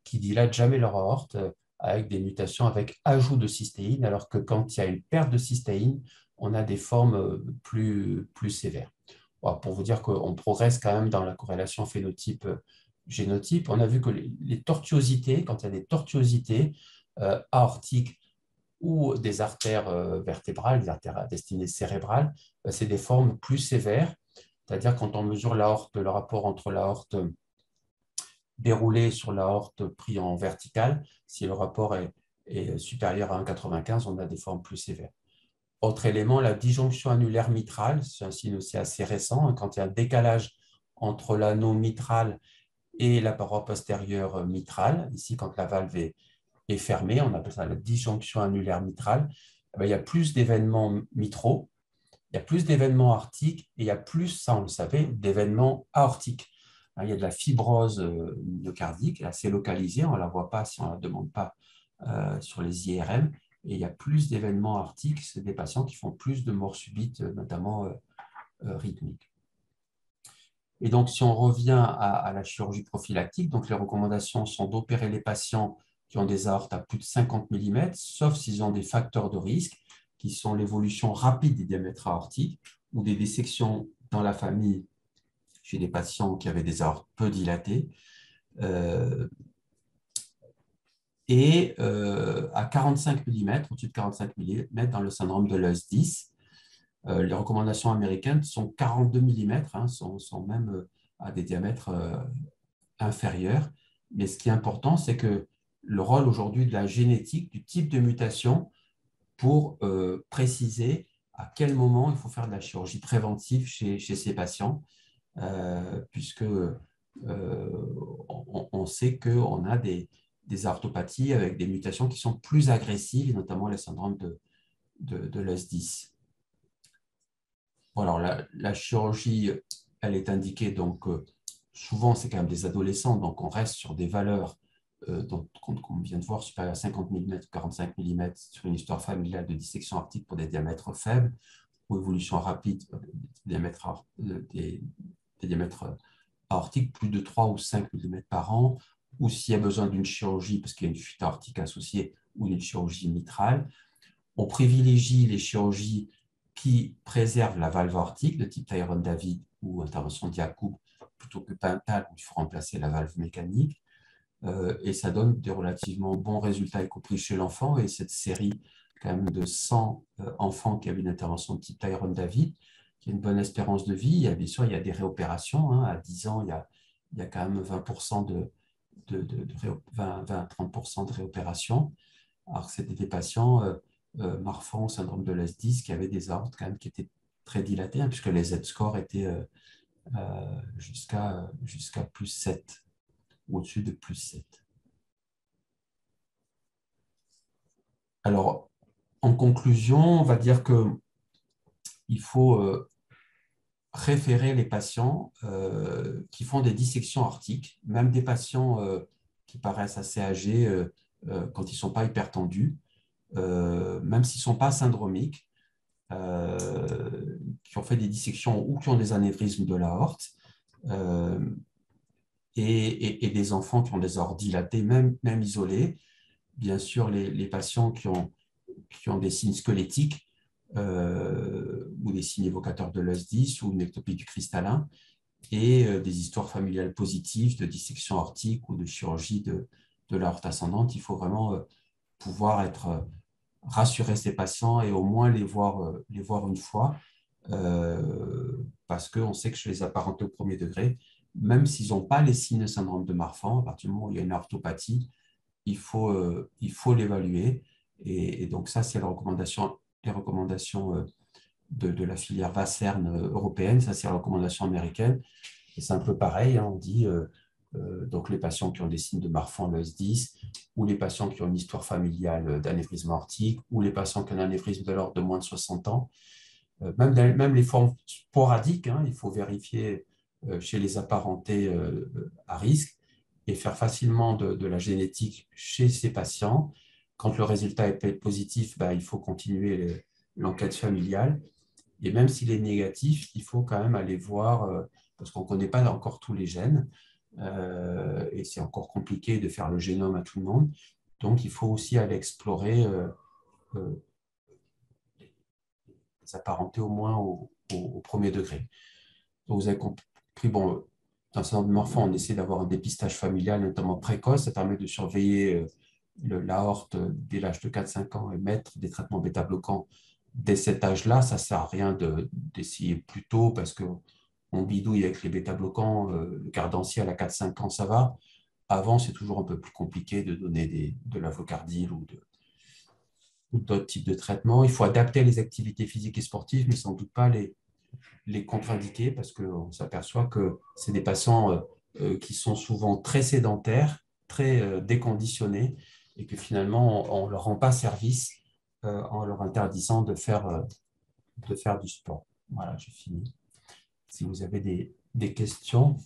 qui dilatent jamais leur aorte avec des mutations avec ajout de cystéine, alors que quand il y a une perte de cystéine, on a des formes plus sévères. Bon, pour vous dire qu'on progresse quand même dans la corrélation phénotype-génotype. On a vu que les tortuosités, quand il y a des tortuosités aortiques ou des artères vertébrales, des artères destinées cérébrales, c'est des formes plus sévères. C'est-à-dire quand on mesure l'aorte, le rapport entre l'aorte déroulée sur l'aorte pris en verticale, si le rapport est supérieur à 1,95, on a des formes plus sévères. Autre élément, la disjonction annulaire mitrale, c'est un signe aussi assez récent. Quand il y a un décalage entre l'anneau mitral et la paroi postérieure mitrale, ici quand la valve est fermée, on appelle ça la disjonction annulaire mitrale, il y a plus d'événements mitraux, il y a plus d'événements aortiques et il y a plus, ça on le savait, d'événements aortiques. Il y a de la fibrose myocardique assez localisée, on ne la voit pas si on ne la demande pas sur les IRM, et il y a plus d'événements aortiques, c'est des patients qui font plus de morts subites, notamment rythmiques. Et donc, si on revient à la chirurgie prophylactique, donc les recommandations sont d'opérer les patients qui ont des aortes à plus de 50 mm, sauf s'ils ont des facteurs de risque, qui sont l'évolution rapide des diamètres aortiques ou des dissections dans la famille chez des patients qui avaient des aortes peu dilatées. Et à 45 mm, au-dessus de 45 mm, dans le syndrome de Loeys 10. Les recommandations américaines sont 42 mm, hein, sont même à des diamètres inférieurs. Mais ce qui est important, c'est que le rôle aujourd'hui de la génétique, du type de mutation, pour préciser à quel moment il faut faire de la chirurgie préventive chez ces patients, puisque on sait qu'on a des orthopathies avec des mutations qui sont plus agressives, notamment le syndrome de Loeys 10. Bon, alors, la chirurgie, elle est indiquée, donc souvent, c'est quand même des adolescents, donc on reste sur des valeurs qu'on vient de voir, supérieures à 50 mm, 45 mm, sur une histoire familiale de dissection aortique pour des diamètres faibles, ou évolution rapide des diamètres aortiques, plus de 3 ou 5 mm par an, ou s'il y a besoin d'une chirurgie, parce qu'il y a une fuite aortique associée, ou d'une chirurgie mitrale. On privilégie les chirurgies qui préservent la valve aortique, de type Tyrone-David ou intervention Diacoub, plutôt que Pintal, où il faut remplacer la valve mécanique. Et ça donne des relativement bons résultats, y compris chez l'enfant. Et cette série quand même de 100 enfants qui avaient une intervention de type Tyrone-David, qui a une bonne espérance de vie. Bien sûr, il y a des réopérations. Hein. À 10 ans, il y a quand même 20% 20-30% de réopérations. Alors que c'était des patients Marfan, syndrome de Loeys 10, qui avaient des aortes quand même qui étaient très dilatées, hein, puisque les Z-scores étaient jusqu'à plus 7, ou au-dessus de plus 7. Alors, en conclusion, on va dire qu'il faut référer les patients qui font des dissections aortiques, même des patients qui paraissent assez âgés quand ils ne sont pas hypertendus, même s'ils ne sont pas syndromiques, qui ont fait des dissections ou qui ont des anévrismes de l'aorte, et des enfants qui ont des aortes dilatées, même isolées. Bien sûr, les patients qui ont des signes squelettiques ou des signes évocateurs de Loeys 10 ou une ectopie du cristallin, et des histoires familiales positives de dissection aortique ou de chirurgie de l'aorte ascendante. Il faut vraiment pouvoir rassurer ces patients et au moins les voir une fois, parce qu'on sait que chez les apparentés au premier degré, même s'ils n'ont pas les signes de syndrome de Marfan, à partir du moment où il y a une orthopathie, il faut l'évaluer. Et donc ça, c'est les recommandations de la filière Vassern européenne, ça c'est la recommandation américaine. Et c'est un peu pareil, hein, on dit donc les patients qui ont des signes de Marfan, Loeys 10, ou les patients qui ont une histoire familiale d'anévrisme aortique, ou les patients qui ont un anévrisme de l'ordre de moins de 60 ans. Même les formes sporadiques, hein, il faut vérifier chez les apparentés à risque et faire facilement de la génétique chez ces patients. Quand le résultat est positif, il faut continuer l'enquête familiale. Et même s'il est négatif, il faut quand même aller voir, parce qu'on ne connaît pas encore tous les gènes, et c'est encore compliqué de faire le génome à tout le monde. Donc, il faut aussi aller explorer euh, s'apparenter au moins au premier degré. Donc, vous avez compris, bon, dans ce syndrome Marfan, on essaie d'avoir un dépistage familial, notamment précoce. Ça permet de surveiller l'aorte dès l'âge de 4-5 ans et mettre des traitements bêta-bloquants dès cet âge-là. Ça ne sert à rien d'essayer plus tôt parce qu'on bidouille avec les bêta-bloquants. Le cardanciel à 4-5 ans, ça va. Avant, c'est toujours un peu plus compliqué de donner de l'avocardil ou d'autres types de traitements. Il faut adapter les activités physiques et sportives, mais sans doute pas les contre-indiquer parce qu'on s'aperçoit que c'est des patients qui sont souvent très sédentaires, très déconditionnés et que finalement, on ne leur rend pas service en leur interdisant de faire du sport. Voilà, j'ai fini. Si vous avez des questions.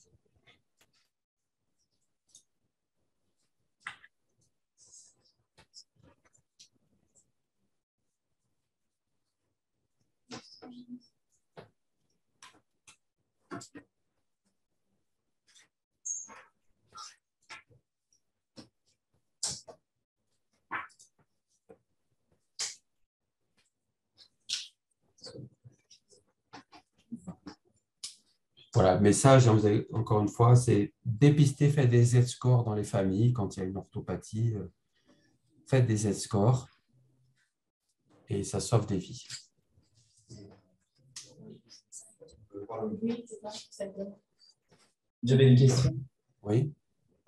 Voilà, message, hein, encore une fois, c'est dépister, faites des Z-scores dans les familles quand il y a une orthopathie. Faites des Z-scores et ça sauve des vies. Oui, c'est ça, c'est bon. J'avais une question. Oui.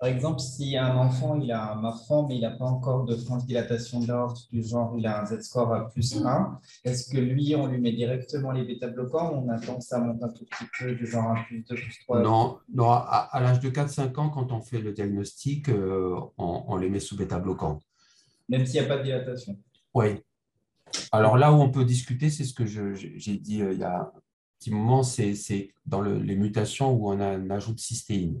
Par exemple, si un enfant il a un enfant, mais il n'a pas encore de dilatation de l'aorte, du genre il a un Z-score à +1, est-ce que lui, on lui met directement les bêta-bloquants ou on attend que ça monte un tout petit peu, du genre un +2, +3? Non, non, à l'âge de 4-5 ans, quand on fait le diagnostic, on les met sous bêta-bloquant. Même s'il n'y a pas de dilatation? Oui. Alors là où on peut discuter, c'est ce que j'ai dit il y a un petit moment, c'est dans les mutations où on a un ajout de cystéine.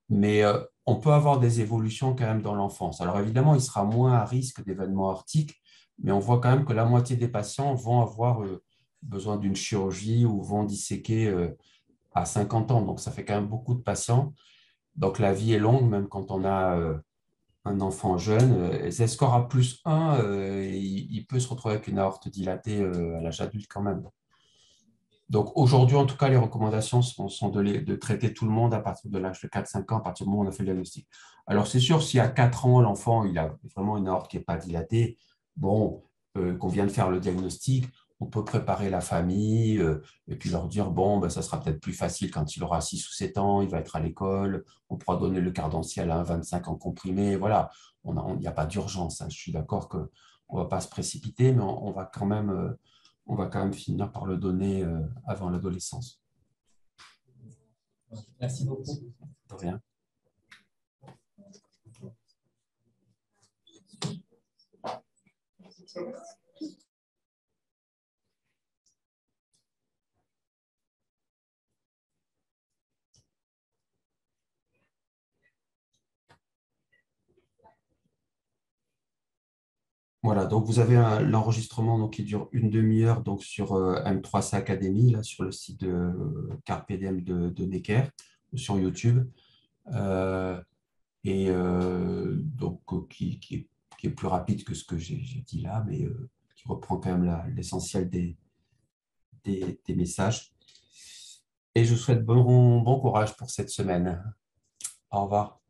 Mais on peut avoir des évolutions quand même dans l'enfance. Alors évidemment, il sera moins à risque d'événements aortiques, mais on voit quand même que la moitié des patients vont avoir besoin d'une chirurgie ou vont disséquer à 50 ans. Donc ça fait quand même beaucoup de patients. Donc la vie est longue, même quand on a un enfant jeune. Z-score à +1, il peut se retrouver avec une aorte dilatée à l'âge adulte quand même. Donc aujourd'hui, en tout cas, les recommandations sont de traiter tout le monde à partir de l'âge de 4-5 ans, à partir du moment où on a fait le diagnostic. Alors c'est sûr, si à 4 ans, l'enfant il a vraiment une aorte qui n'est pas dilatée, bon, qu'on vient de faire le diagnostic, on peut préparer la famille et puis leur dire, bon, ben, ça sera peut-être plus facile quand il aura 6 ou 7 ans, il va être à l'école, on pourra donner le cardanciel à 1,25 en comprimé. Voilà, il n'y a pas d'urgence. Hein. Je suis d'accord qu'on ne va pas se précipiter, mais on va quand même finir par le donner avant l'adolescence. Merci beaucoup. De rien. Voilà, donc vous avez l'enregistrement qui dure une demi-heure donc sur M3C Academy, là, sur le site de Carpe Diem de Necker, sur YouTube, et donc qui est plus rapide que ce que j'ai dit là, mais qui reprend quand même l'essentiel des messages. Et je vous souhaite bon courage pour cette semaine. Au revoir.